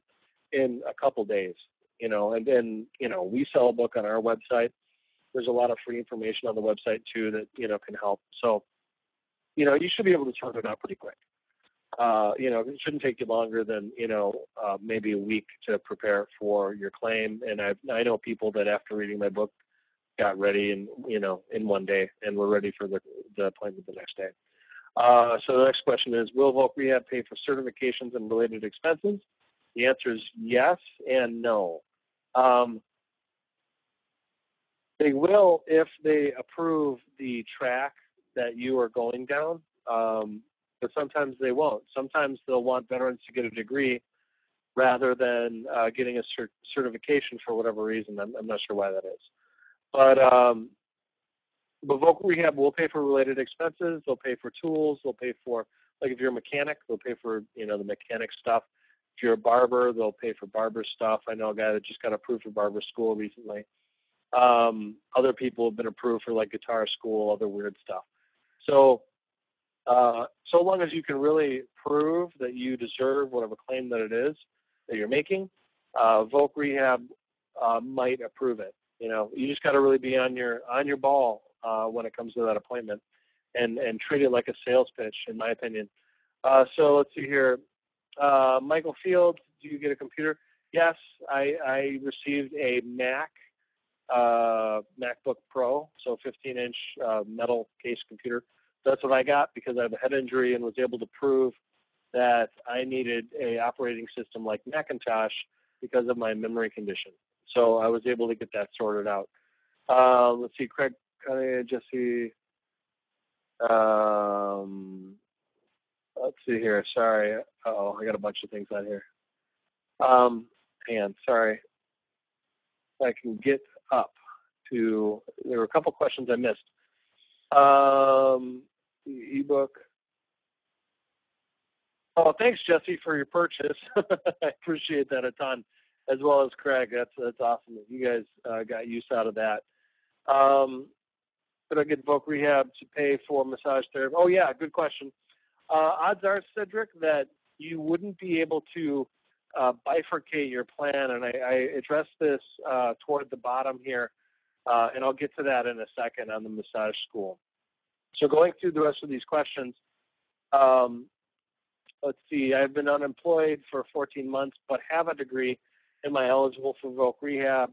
in a couple days. And then, we sell a book on our website. There's a lot of free information on the website too that, can help. So, you should be able to sort it out pretty quick. It shouldn't take you longer than, maybe a week to prepare for your claim. And I know people that after reading my book got ready in one day and were ready for the appointment the next day. So the next question is, will voc rehab pay for certifications and related expenses? The answer is yes and no. They will if they approve the track that you are going down, but sometimes they won't. Sometimes they'll want veterans to get a degree rather than getting a certification for whatever reason. I'm not sure why that is. But voc rehab will pay for related expenses. They'll pay for tools. They'll pay for, like, if you're a mechanic, they'll pay for, the mechanic stuff. If you're a barber, they'll pay for barber stuff. I know a guy that just got approved for barber school recently. Other people have been approved for, like, guitar school, other weird stuff. So so long as you can really prove that you deserve whatever claim that it is that you're making, voc rehab might approve it. You just got to really be on your ball when it comes to that appointment. and treat it like a sales pitch, in my opinion. So let's see here. Michael Fields, do you get a computer? Yes, I received a MacBook Pro, so 15-inch metal case computer. That's what I got because I have a head injury and was able to prove that I needed a operating system like Macintosh because of my memory condition. So I was able to get that sorted out. Let's see, Craig, Jesse. Let's see here. Sorry. Uh-oh, I got a bunch of things on here. Hang on, sorry. I can get up to, there were a couple questions I missed. The ebook. Oh, thanks, Jesse, for your purchase. I appreciate that a ton, as well as Craig. That's awesome that you guys got use out of that. Could I get Voc Rehab to pay for massage therapy? Oh, yeah, good question. Odds are, Cedric, that you wouldn't be able to bifurcate your plan, and I addressed this toward the bottom here, and I'll get to that in a second on the massage school. So going through the rest of these questions, let's see, I've been unemployed for 14 months, but have a degree. Am I eligible for Voc Rehab?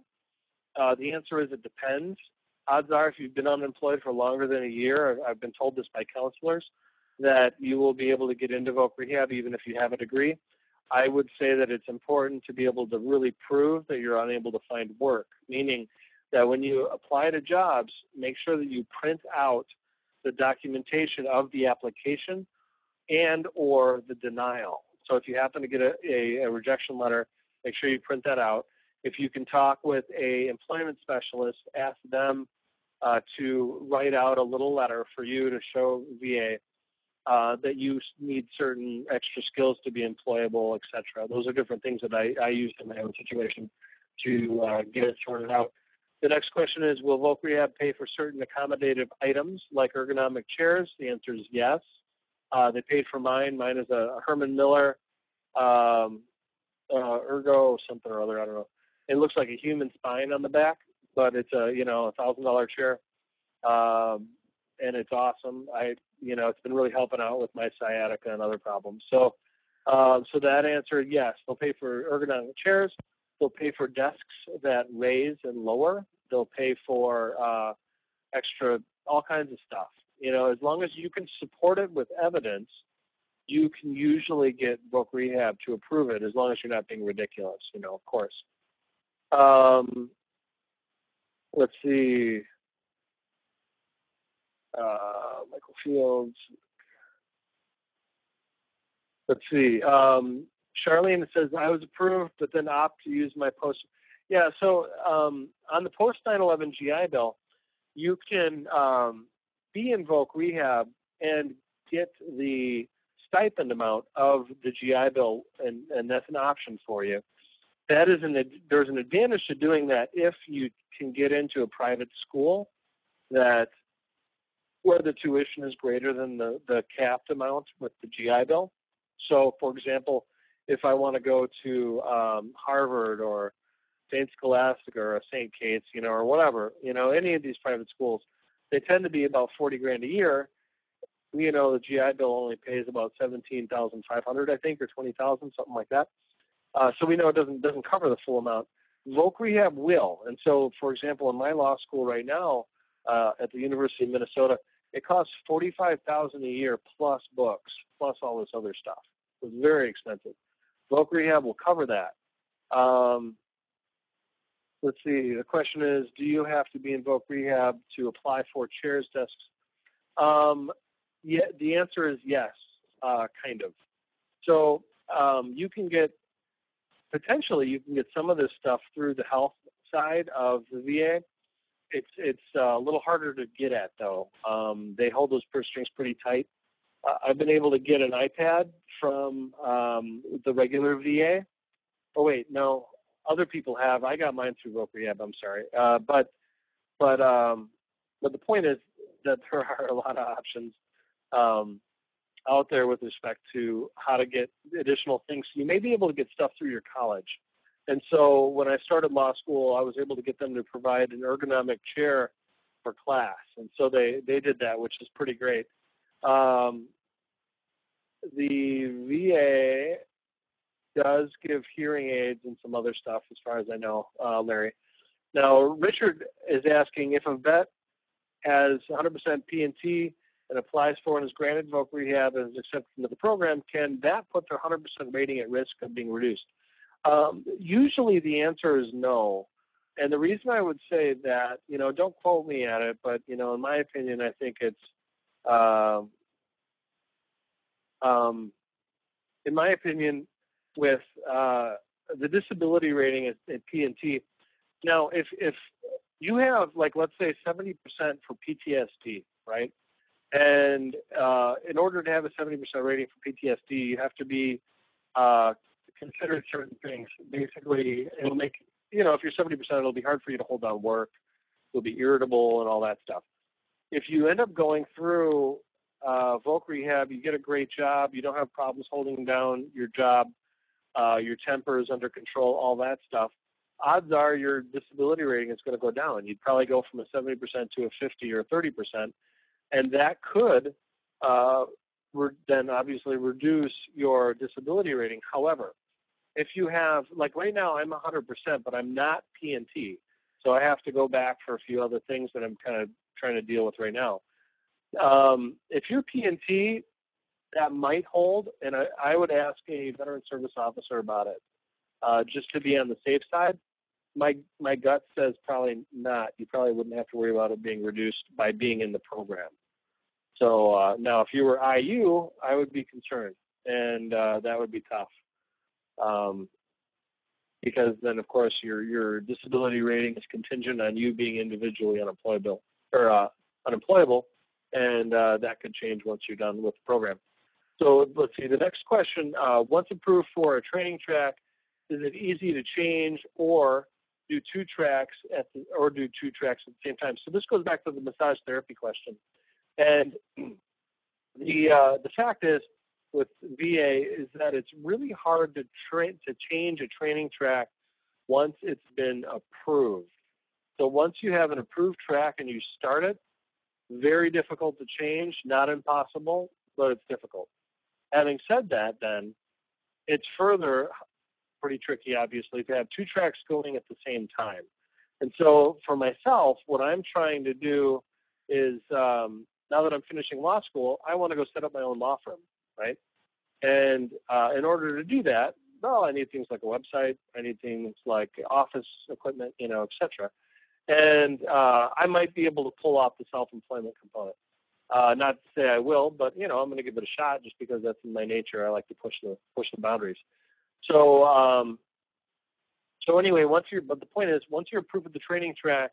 The answer is it depends. Odds are if you've been unemployed for longer than a year, I've been told this by counselors, that you will be able to get into Voc Rehab even if you have a degree. I would say that it's important to be able to really prove that you're unable to find work, meaning that when you apply to jobs, make sure that you print out the documentation of the application and or the denial. So if you happen to get a rejection letter, make sure you print that out. If you can talk with a employment specialist, ask them to write out a little letter for you to show VA that you need certain extra skills to be employable, etc. Those are different things that I used in my own situation to get it sorted out. The next question is, will Voc Rehab pay for certain accommodative items like ergonomic chairs? The answer is yes. They paid for mine. Mine is a Herman Miller ergo something or other. I don't know. It looks like a human spine on the back, but it's a $1,000 chair, and it's awesome. It's been really helping out with my sciatica and other problems. So that answer, yes, they'll pay for ergonomic chairs. They'll pay for desks that raise and lower. They'll pay for extra, all kinds of stuff. As long as you can support it with evidence, you can usually get Voc Rehab to approve it, as long as you're not being ridiculous, of course. Let's see. Michael Fields. Let's see. Charlene says, I was approved, but then opt to use my post. Yeah, so on the post 9/11 GI Bill, you can be in Voc Rehab and get the stipend amount of the GI Bill, and that's an option for you. There's an advantage to doing that if you can get into a private school where the tuition is greater than the capped amount with the GI Bill. So, for example, if I want to go to Harvard or St. Scholastic or St. Kate's, or whatever, any of these private schools, they tend to be about $40,000 a year. The GI Bill only pays about $17,500, I think, or $20,000, something like that. So we know it doesn't cover the full amount. Voc Rehab will, and so, for example, in my law school right now at the University of Minnesota, it costs $45,000 a year plus books, plus all this other stuff. It's very expensive. Voc Rehab will cover that. Let's see. The question is, do you have to be in Voc Rehab to apply for chairs, desks? Yeah, the answer is yes, kind of. So you can get some of this stuff through the health side of the VA. It's a little harder to get at, though. They hold those purse strings pretty tight. I've been able to get an iPad from the regular VA. Oh wait, no, other people have. I got mine through Voc Rehab. I'm sorry, but the point is that there are a lot of options out there with respect to how to get additional things. You may be able to get stuff through your college. And so when I started law school, I was able to get them to provide an ergonomic chair for class. And so they did that, which is pretty great. The VA does give hearing aids and some other stuff, as far as I know, Larry. Now, Richard is asking if a vet has 100% P&T and applies for and is granted voc rehab and is accepted into the program, can that put their 100% rating at risk of being reduced? Usually the answer is no. And the reason I would say that, don't quote me at it, but, in my opinion, I think it's, in my opinion, with the disability rating at P&T, now, if you have, like, let's say 70% for PTSD, right? And in order to have a 70% rating for PTSD, you have to be considered certain things. Basically, it'll make, if you're 70%, it'll be hard for you to hold down work. You'll be irritable and all that stuff. If you end up going through voc rehab, you get a great job, you don't have problems holding down your job, your temper is under control, all that stuff, odds are your disability rating is going to go down. You'd probably go from a 70% to a 50 or 30%, and that could then obviously reduce your disability rating. However, if you have, like right now I'm 100%, but I'm not P&T, so I have to go back for a few other things that I'm kind of trying to deal with right now. If you're P&T, that might hold, and I would ask a veteran service officer about it, just to be on the safe side. My gut says probably not. You probably wouldn't have to worry about it being reduced by being in the program. So now, if you were IU, I would be concerned, and that would be tough, because then, of course, your disability rating is contingent on you being individually unemployable, and that could change once you're done with the program. So let's see. The next question: once approved for a training track, is it easy to change or do two tracks at the same time? So this goes back to the massage therapy question. And the fact is, with VA, is that it's really hard to change a training track once it's been approved. So once you have an approved track and you start it, very difficult to change. Not impossible, but it's difficult. Having said that, then it's further pretty tricky, obviously, to have two tracks going at the same time. And so for myself, what I'm trying to do is, now that I'm finishing law school, I want to go set up my own law firm, right? And in order to do that, well, I need things like a website. I need things like office equipment, et cetera. And I might be able to pull off the self-employment component. Not to say I will, but, I'm going to give it a shot just because that's in my nature. I like to push the boundaries. So anyway, but the point is, once you're approved of the training track,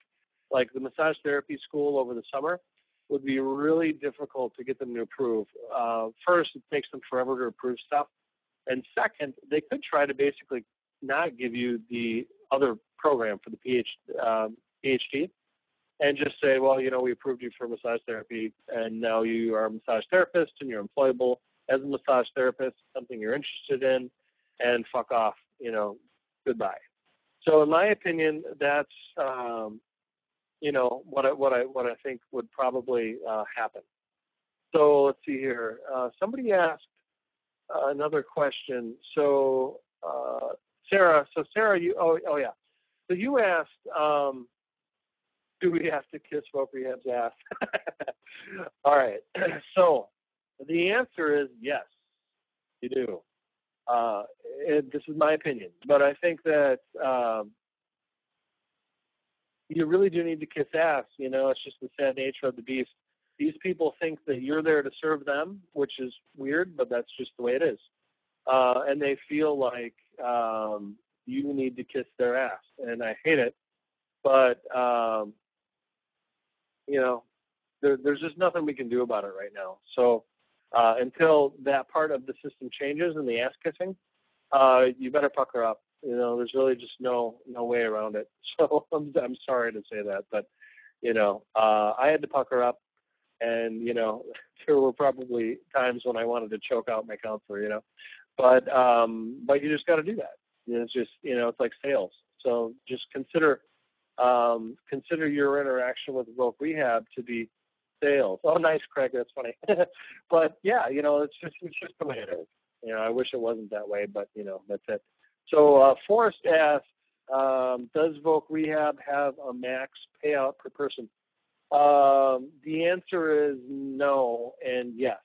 like the massage therapy school over the summer, would be really difficult to get them to approve. First, it takes them forever to approve stuff. And second, they could try to basically not give you the other program for the PhD and just say, well, we approved you for massage therapy, and now you are a massage therapist and you're employable as a massage therapist, something you're interested in, and fuck off, goodbye. So in my opinion, that's, what I think would probably happen. So let's see here. Somebody asked another question. So Sarah, you, yeah. So you asked, do we have to kiss voc rehab's ass? All right. So the answer is yes, you do. This is my opinion, but I think that you really do need to kiss ass. It's just the sad nature of the beast. These people think that you're there to serve them, which is weird, but that's just the way it is. And they feel like you need to kiss their ass, and I hate it. But there's just nothing we can do about it right now. So until that part of the system changes and the ass kissing, you better pucker up. There's really just no way around it. So I'm sorry to say that, but I had to pucker up, and there were probably times when I wanted to choke out my counselor. But you just got to do that. It's just it's like sales. So just consider consider your interaction with Voc Rehab to be sales. Oh, nice, Craig. That's funny. But yeah, it's just the way it is. I wish it wasn't that way, but that's it. So Forrest asks, does Voc Rehab have a max payout per person? The answer is no and yes.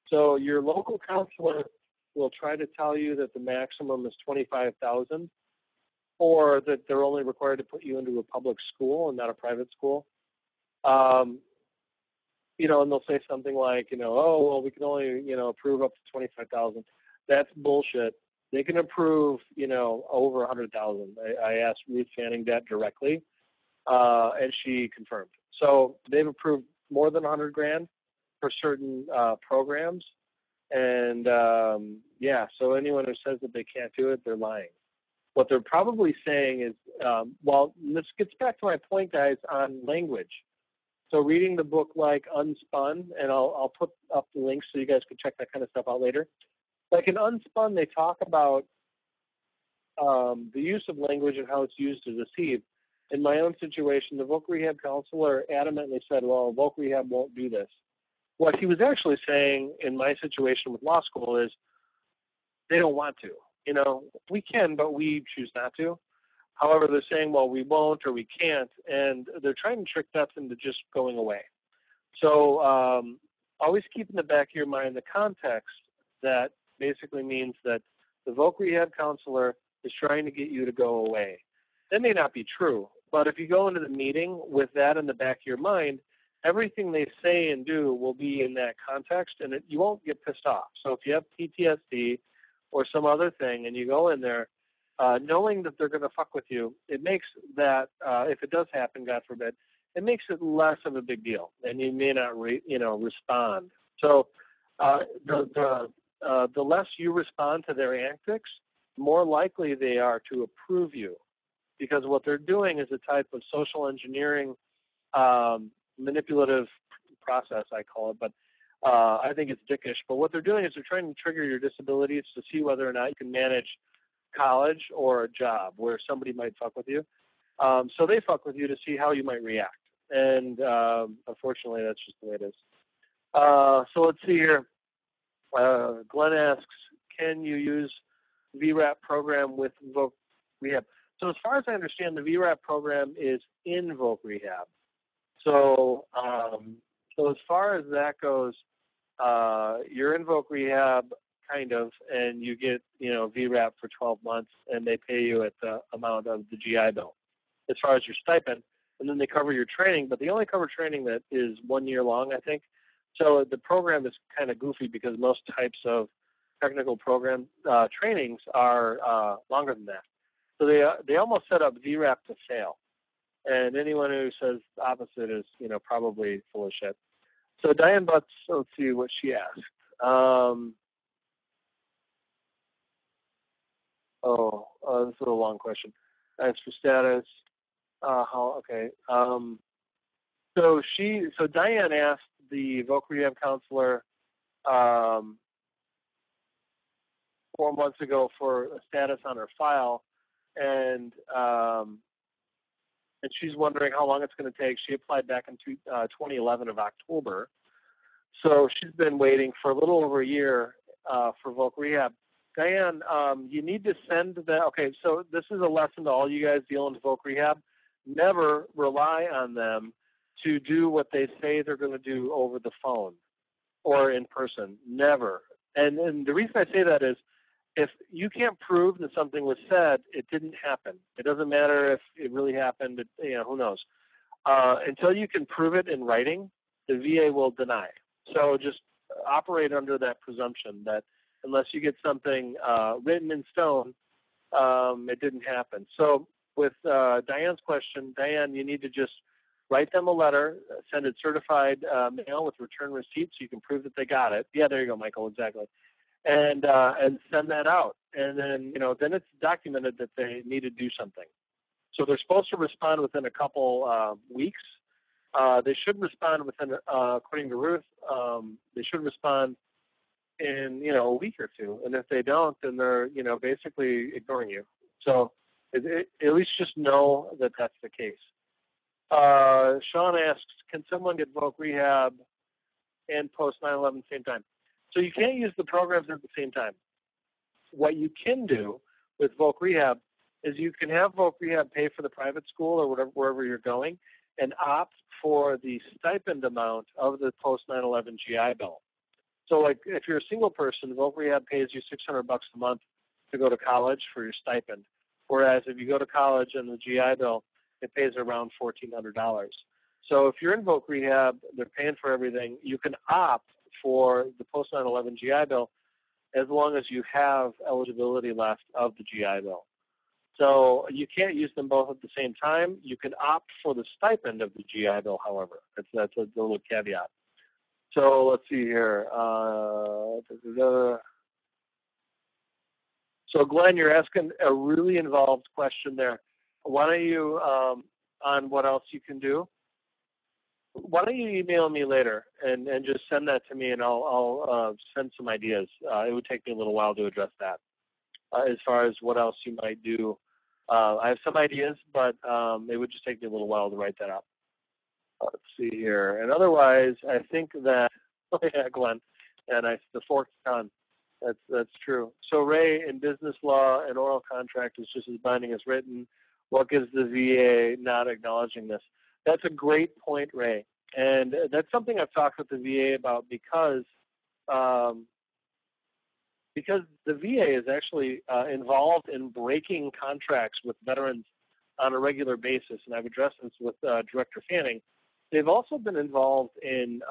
So your local counselor will try to tell you that the maximum is $25,000, or that they're only required to put you into a public school and not a private school. And they'll say something like, oh, well, we can only, approve up to 25,000. That's bullshit. They can approve, over 100,000. I asked Ruth Fanning that directly, and she confirmed. So they've approved more than 100 grand for certain programs. And so anyone who says that they can't do it, they're lying. What they're probably saying is, this gets back to my point, guys, on language. So reading the book like Unspun, and I'll put up the links so you guys can check that kind of stuff out later. Like in Unspun, they talk about the use of language and how it's used to deceive. In my own situation, the Voc Rehab counselor adamantly said, well, Voc Rehab won't do this. What he was actually saying in my situation with law school is they don't want to. We can, but we choose not to. However, they're saying, well, we won't or we can't, and they're trying to trick us into just going away. So always keep in the back of your mind the context that basically means that the Voc Rehab counselor is trying to get you to go away. That may not be true, but if you go into the meeting with that in the back of your mind, everything they say and do will be in that context, and you won't get pissed off. So if you have PTSD or some other thing and you go in there, knowing that they're going to fuck with you, it makes that, if it does happen, God forbid, it makes it less of a big deal, and you may not, respond. So the less you respond to their antics, more likely they are to approve you, because what they're doing is a type of social engineering, manipulative process, I call it, but I think it's dickish. But what they're doing is they're trying to trigger your disabilities to see whether or not you can manage college or a job where somebody might fuck with you. So they fuck with you to see how you might react. And unfortunately, that's just the way it is. So let's see here. Glenn asks, can you use VRAP program with Voc Rehab? So as far as I understand, the VRAP program is in Voc Rehab. So as far as that goes, you're in Voc Rehab, kind of, and you get, VRAP for 12 months, and they pay you at the amount of the GI Bill as far as your stipend, and then they cover your training, but they only cover training that is 1 year long, I think. So the program is kind of goofy because most types of technical program trainings are longer than that. So they almost set up VRAP to fail. And anyone who says the opposite is, probably full of shit. So Diane Butts, let's see what she asked. This is a long question. Thanks for status. Okay. So Diane asked the Voc Rehab counselor 4 months ago for a status on her file, and she's wondering how long it's going to take. She applied back in 2011 of October. So she's been waiting for a little over a year for Voc Rehab. Diane, you need to send that. Okay, so this is a lesson to all you guys dealing with Voc Rehab. Never rely on them to do what they say they're going to do over the phone or in person. Never. And the reason I say that is, if you can't prove that something was said, it didn't happen. It doesn't matter if it really happened. Who knows? Until you can prove it in writing, the VA will deny. So just operate under that presumption that unless you get something written in stone, it didn't happen. So with Diane's question, Diane, you need to just write them a letter, send it certified mail with return receipt so you can prove that they got it. Yeah, there you go, Michael, exactly. And send that out. And then, then it's documented that they need to do something. So they're supposed to respond within a couple weeks. They should respond within, according to Ruth, they should respond in, a week or two. And if they don't, then they're, basically ignoring you. So At least just know that that's the case. Sean asks, can someone get Voc Rehab and post 9/11 at the same time? So you can't use the programs at the same time. What you can do with Voc Rehab is you can have Voc Rehab pay for the private school or whatever, wherever you're going, and opt for the stipend amount of the post 9/11 GI Bill. So, like, if you're a single person, Voc Rehab pays you $600 a month to go to college for your stipend. Whereas if you go to college and the GI Bill, it pays around $1,400. So if you're in Voc Rehab, they're paying for everything. You can opt for the post 9/11 GI Bill as long as you have eligibility left of the GI Bill. So you can't use them both at the same time. You can opt for the stipend of the GI Bill, however. That's a little caveat. So let's see here. So Glenn, you're asking a really involved question there. Why don't you, on what else you can do, why don't you email me later and just send that to me, and I'll send some ideas. It would take me a little while to address that. As far as what else you might do, I have some ideas, but it would just take me a little while to write that up. Let's see here. And otherwise, I think that, oh yeah, Glenn, and the fork's done. That's true. So Ray, in business law, an oral contract is just as binding as written. What gives the VA not acknowledging this? That's a great point, Ray. And that's something I've talked with the VA about because the VA is actually involved in breaking contracts with veterans on a regular basis. And I've addressed this with Director Fanning. They've also been involved in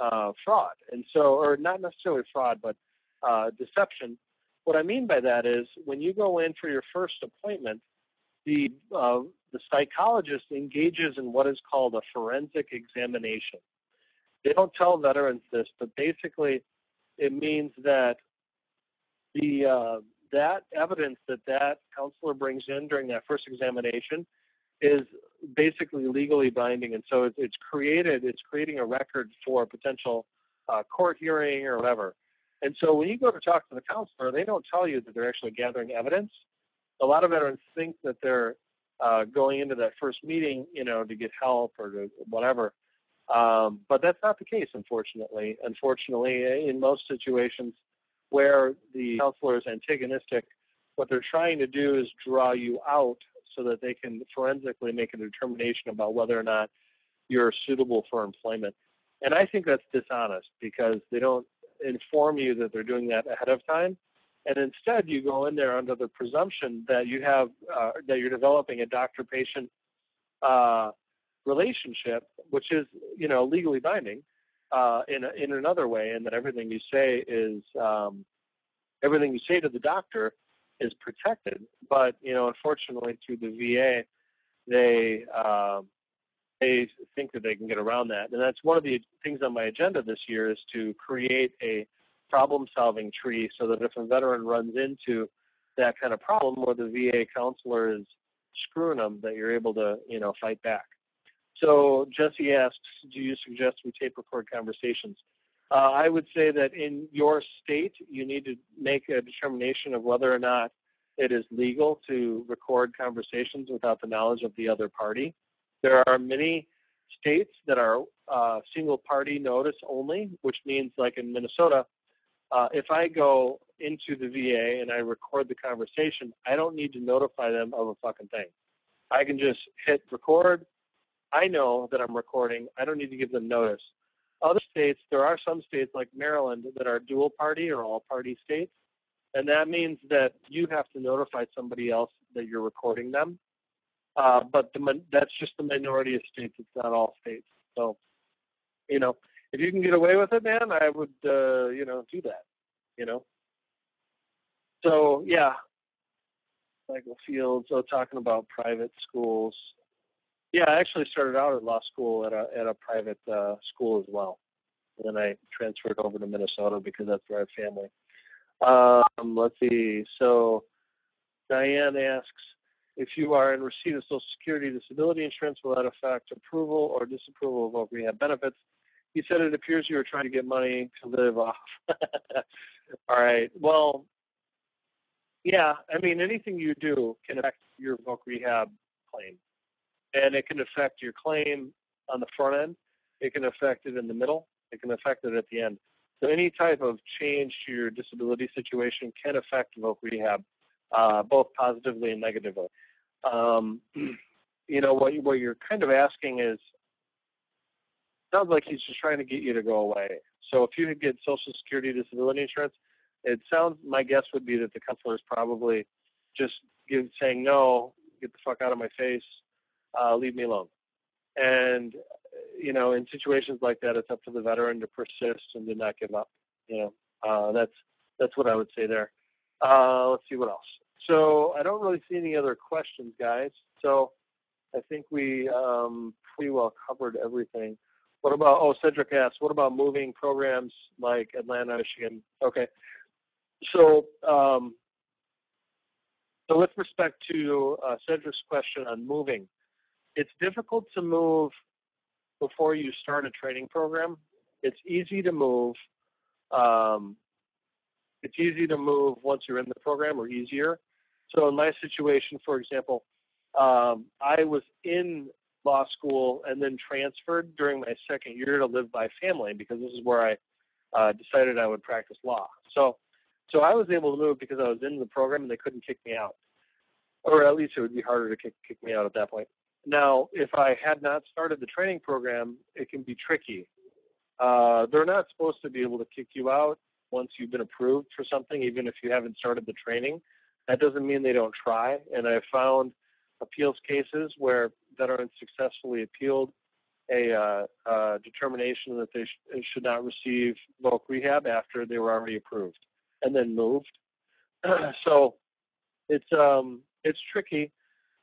fraud. And so, or not necessarily fraud, but deception. What I mean by that is when you go in for your first appointment, the psychologist engages in what is called a forensic examination. They don't tell veterans this, but basically it means that that evidence that counselor brings in during that first examination is basically legally binding, and so it's creating a record for a potential court hearing or whatever. And so when you go to talk to the counselor, they don't tell you that they're actually gathering evidence. A lot of veterans think that they're going into that first meeting, to get help or to whatever. But that's not the case, unfortunately. Unfortunately, in most situations where the counselor is antagonistic, what they're trying to do is draw you out so that they can forensically make a determination about whether or not you're suitable for employment. And I think that's dishonest because they don't inform you that they're doing that ahead of time. And instead, you go in there under the presumption that you have that you're developing a doctor-patient relationship, which is legally binding in another way, and that everything you say to the doctor is protected. But unfortunately, through the VA, they think that they can get around that, and that's one of the things on my agenda this year is to create a problem-solving tree so that if a veteran runs into that kind of problem where the VA counselor is screwing them, that you're able to, fight back. So Jesse asks, do you suggest we tape record conversations? I would say that in your state, you need to make a determination of whether or not it is legal to record conversations without the knowledge of the other party. There are many states that are single-party notice only, which means, like in Minnesota, if I go into the VA and I record the conversation, I don't need to notify them of a fucking thing. I can just hit record. I know that I'm recording. I don't need to give them notice. Other states, there are some states like Maryland that are dual-party or all-party states, and that means that you have to notify somebody else that you're recording them. But that's just the minority of states. It's not all states. So, if you can get away with it, man, I would, do that, So, yeah, Michael Fields, talking about private schools. Yeah, I actually started out at law school at a private school as well. And then I transferred over to Minnesota because that's where I have family. Let's see. So, Diane asks, if you are in receipt of Social Security disability insurance, will that affect approval or disapproval of Voc Rehab benefits? He said it appears you are trying to get money to live off. All right. Well, yeah, I mean, anything you do can affect your voc rehab claim. And it can affect your claim on the front end. It can affect it in the middle. It can affect it at the end. So any type of change to your disability situation can affect voc rehab, both positively and negatively. What you're kind of asking is, sounds like he's just trying to get you to go away. So if you could get Social Security disability insurance, my guess would be that the counselor is probably just saying, no, get the fuck out of my face, leave me alone. And, in situations like that, it's up to the veteran to persist and to not give up. That's what I would say there. Let's see what else. So I don't really see any other questions, guys. So I think we pretty well covered everything. What about, Cedric asked, what about moving programs like Atlanta, Michigan? Okay. So, with respect to Cedric's question on moving, it's difficult to move before you start a training program. It's easy to move. It's easy to move once you're in the program, or easier. So in my situation, for example, I was in law school and then transferred during my second year to live by family, because this is where I decided I would practice law. So I was able to move because I was in the program and they couldn't kick me out, or at least it would be harder to kick me out at that point. Now, if I had not started the training program, it can be tricky. They're not supposed to be able to kick you out once you've been approved for something, even if you haven't started the training. That doesn't mean they don't try. And I found appeals cases where veterans successfully appealed a determination that they should not receive voc rehab after they were already approved, and then moved. So it's tricky,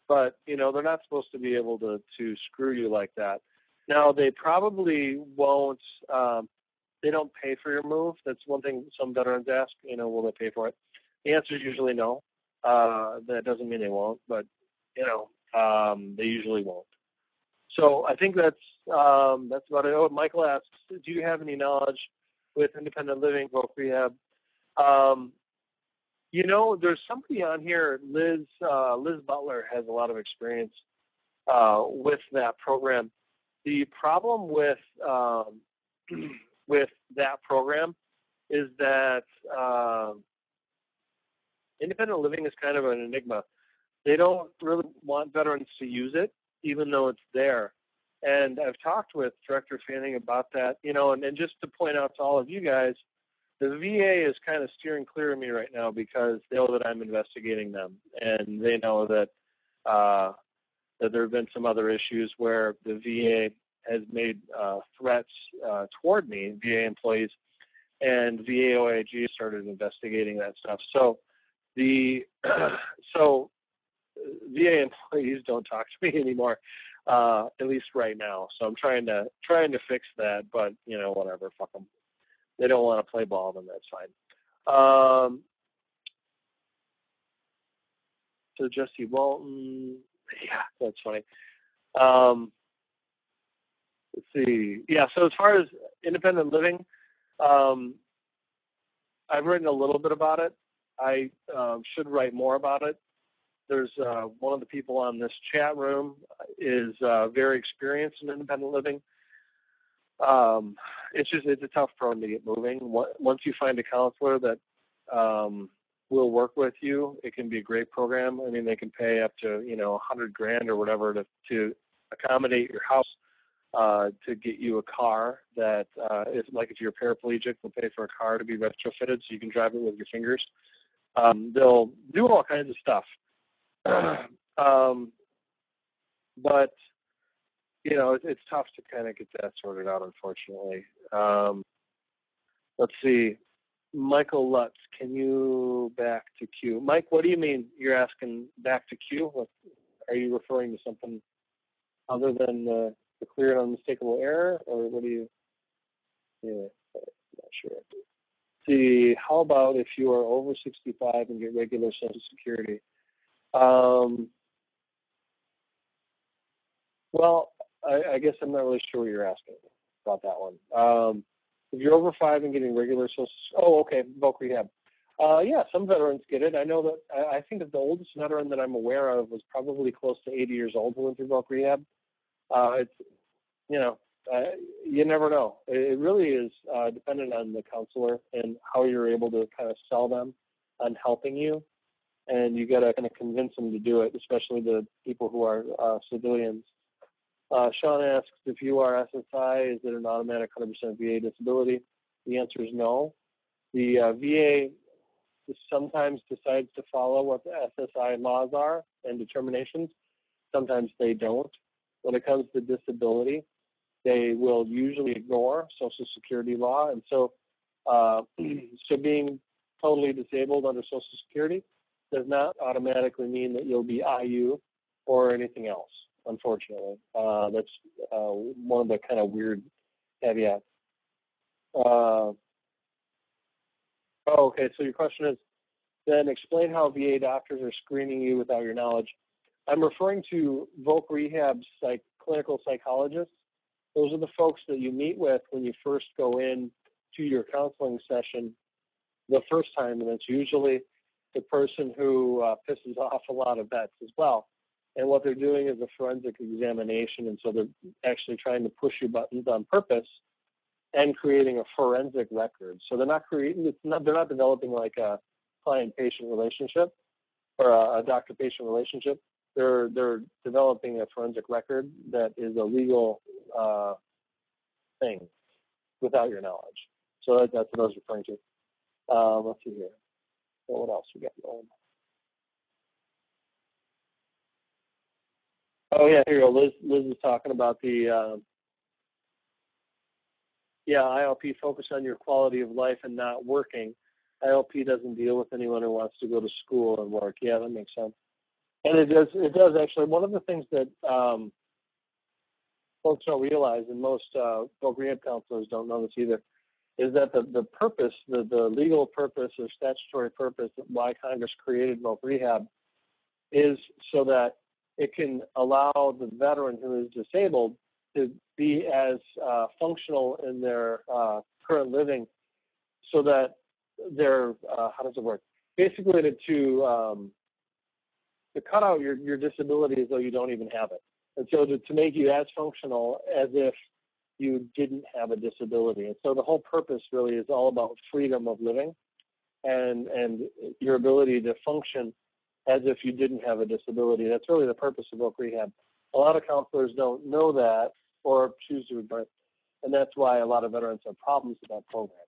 but they're not supposed to be able to screw you like that. Now, they probably won't. They don't pay for your move. That's one thing some veterans ask. Will they pay for it? The answer is usually no. That doesn't mean they won't, but they usually won't. So I think that's about it. Oh, Michael asks, do you have any knowledge with independent living, voc rehab? There's somebody on here, Liz Butler has a lot of experience with that program. The problem with that program is that independent living is kind of an enigma. They don't really want veterans to use it, even though it's there. And I've talked with Director Fanning about that, and just to point out to all of you guys, the VA is kind of steering clear of me right now because they know that I'm investigating them, and they know that that there have been some other issues where the VA has made threats toward me, VA employees, and VA OIG started investigating that stuff. So VA employees don't talk to me anymore, at least right now. So I'm trying to fix that, but whatever, fuck them. They don't want to play ball, then that's fine. So Jesse Walton, yeah, that's funny. Let's see. Yeah, so as far as independent living, I've written a little bit about it. I should write more about it. There's one of the people on this chat room is very experienced in independent living. It's a tough program to get moving. Once you find a counselor that will work with you, it can be a great program. I mean, they can pay up to $100,000 or whatever to accommodate your house, to get you a car that is like, if you're paraplegic, they'll pay for a car to be retrofitted so you can drive it with your fingers. They'll do all kinds of stuff. But it's tough to kind of get that sorted out, unfortunately. Let's see. Michael Lutz, can you back to Q? Mike, what do you mean you're asking back to Q? Are you referring to something other than the clear and unmistakable error, or what do you? Yeah, not sure. See, how about if you are over 65 and get regular Social Security? Well, I guess I'm not really sure what you're asking about that one. If you're over 5 and getting regular Social, okay, voc rehab. Yeah, some veterans get it. I know that I think that the oldest veteran that I'm aware of was probably close to 80 years old who went through voc rehab. It's you know, you never know. It really is dependent on the counselor and how you're able to kind of sell them on helping you, and you got to kind of convince them to do it, especially the people who are civilians. Sean asks, if you are SSI, is it an automatic 100% VA disability? The answer is no. The VA sometimes decides to follow what the SSI laws are and determinations. Sometimes they don't. When it comes to disability, they will usually ignore Social Security law. And so, so being totally disabled under Social Security does not automatically mean that you'll be IU or anything else, unfortunately. That's one of the kind of weird caveats. Okay, so your question is, then explain how VA doctors are screening you without your knowledge. I'm referring to voc rehab clinical psychologists. Those are the folks that you meet with when you first go in to your counseling session the first time, and it's usually the person who pisses off a lot of vets as well. And what they're doing is a forensic examination, and so they're actually trying to push your buttons on purpose and creating a forensic record. So they're not developing like a client-patient relationship or a doctor-patient relationship. They're developing a forensic record that is a legal thing without your knowledge. So that's what I was referring to. Let's see here. Well, what else we got going? Oh yeah, here you go. Liz is talking about the ILP, focus on your quality of life and not working. ILP doesn't deal with anyone who wants to go to school and work. Yeah, that makes sense. And it does actually. One of the things that folks don't realize, and most voc rehab counselors don't know this either, is that the purpose, the legal purpose or statutory purpose of why Congress created voc rehab is so that it can allow the veteran who is disabled to be as functional in their current living, so that they're how does it work? Basically, to cut out your disability as though you don't even have it, and so to make you as functional as if you didn't have a disability. And so the whole purpose really is all about freedom of living and your ability to function as if you didn't have a disability. That's really the purpose of voc rehab. A lot of counselors don't know that or choose to ignore it, and that's why a lot of veterans have problems with that program.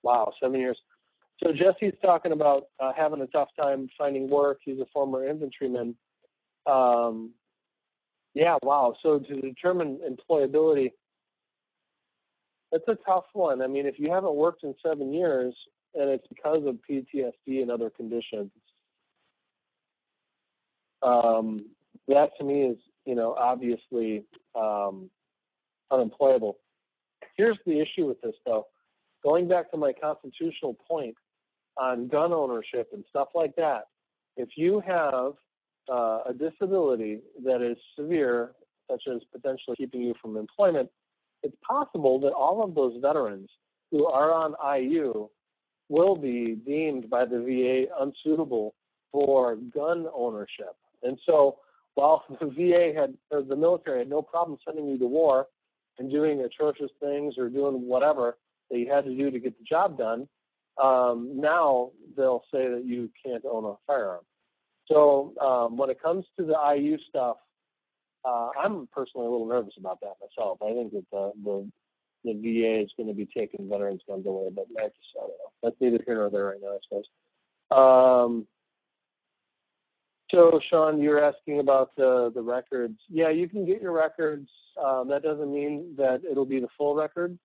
Wow, 7 years. So Jesse's talking about having a tough time finding work. He's a former infantryman. Yeah, wow. So to determine employability, it's a tough one. I mean, if you haven't worked in 7 years and it's because of PTSD and other conditions, that to me is, obviously unemployable. Here's the issue with this, though. Going back to my constitutional point on gun ownership and stuff like that, if you have a disability that is severe, such as potentially keeping you from employment, it's possible that all of those veterans who are on IU will be deemed by the VA unsuitable for gun ownership. And so while the the military had no problem sending you to war and doing atrocious things or doing whatever that you had to do to get the job done, now they'll say that you can't own a firearm. So when it comes to the IU stuff, I'm personally a little nervous about that myself. I think that the VA is going to be taking veterans' guns away, but I don't know. That's neither here nor there right now, I suppose. So, Sean, you're asking about the records. Yeah, you can get your records. That doesn't mean that it'll be the full record.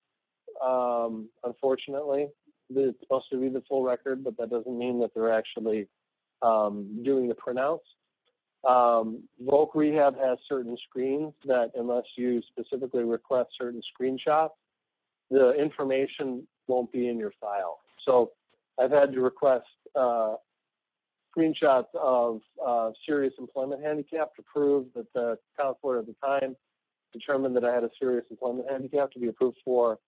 Unfortunately, it's supposed to be the full record, but that doesn't mean that they're actually doing the printouts. Voc Rehab has certain screens that, unless you specifically request certain screenshots, the information won't be in your file. So I've had to request screenshots of serious employment handicap to prove that the counselor at the time determined that I had a serious employment handicap to be approved for.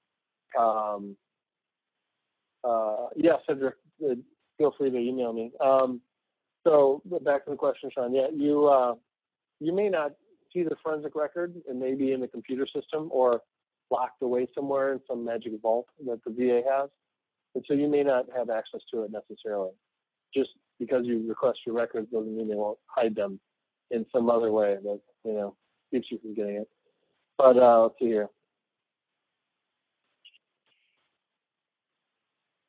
Yes, Cedric, feel free to email me. So back to the question, Sean. Yeah, you may not see the forensic record. It may be in the computer system or locked away somewhere in some magic vault that the VA has. And so you may not have access to it necessarily. Just because you request your records doesn't mean they won't hide them in some other way that, keeps you from getting it. But let's see here.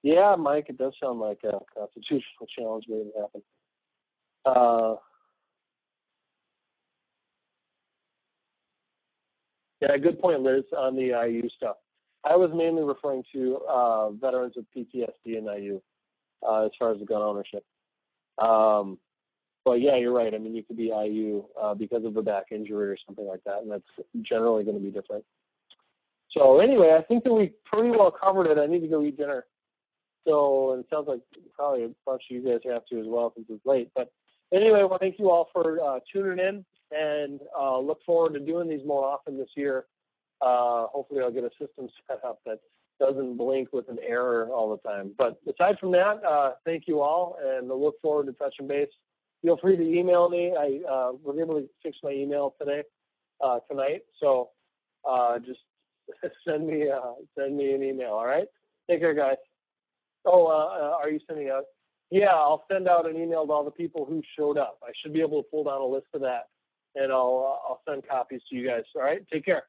Yeah, Mike, it does sound like a constitutional challenge waiting to happen. Yeah, good point, Liz, on the IU stuff. I was mainly referring to veterans with PTSD and IU as far as the gun ownership. But yeah, you're right. I mean, you could be IU because of a back injury or something like that, and that's generally going to be different. So anyway, I think that we pretty well covered it. I need to go eat dinner. So it sounds like probably a bunch of you guys have to as well since it's late. But anyway, well, thank you all for tuning in, and look forward to doing these more often this year. Hopefully I'll get a system set up that doesn't blink with an error all the time. But aside from that, thank you all, and I look forward to touching base. Feel free to email me. I was able to fix my email tonight. So just send me an email. All right. Take care, guys. Oh, are you sending out? Yeah, I'll send out an email to all the people who showed up. I should be able to pull down a list of that, and I'll send copies to you guys. All right. Take care.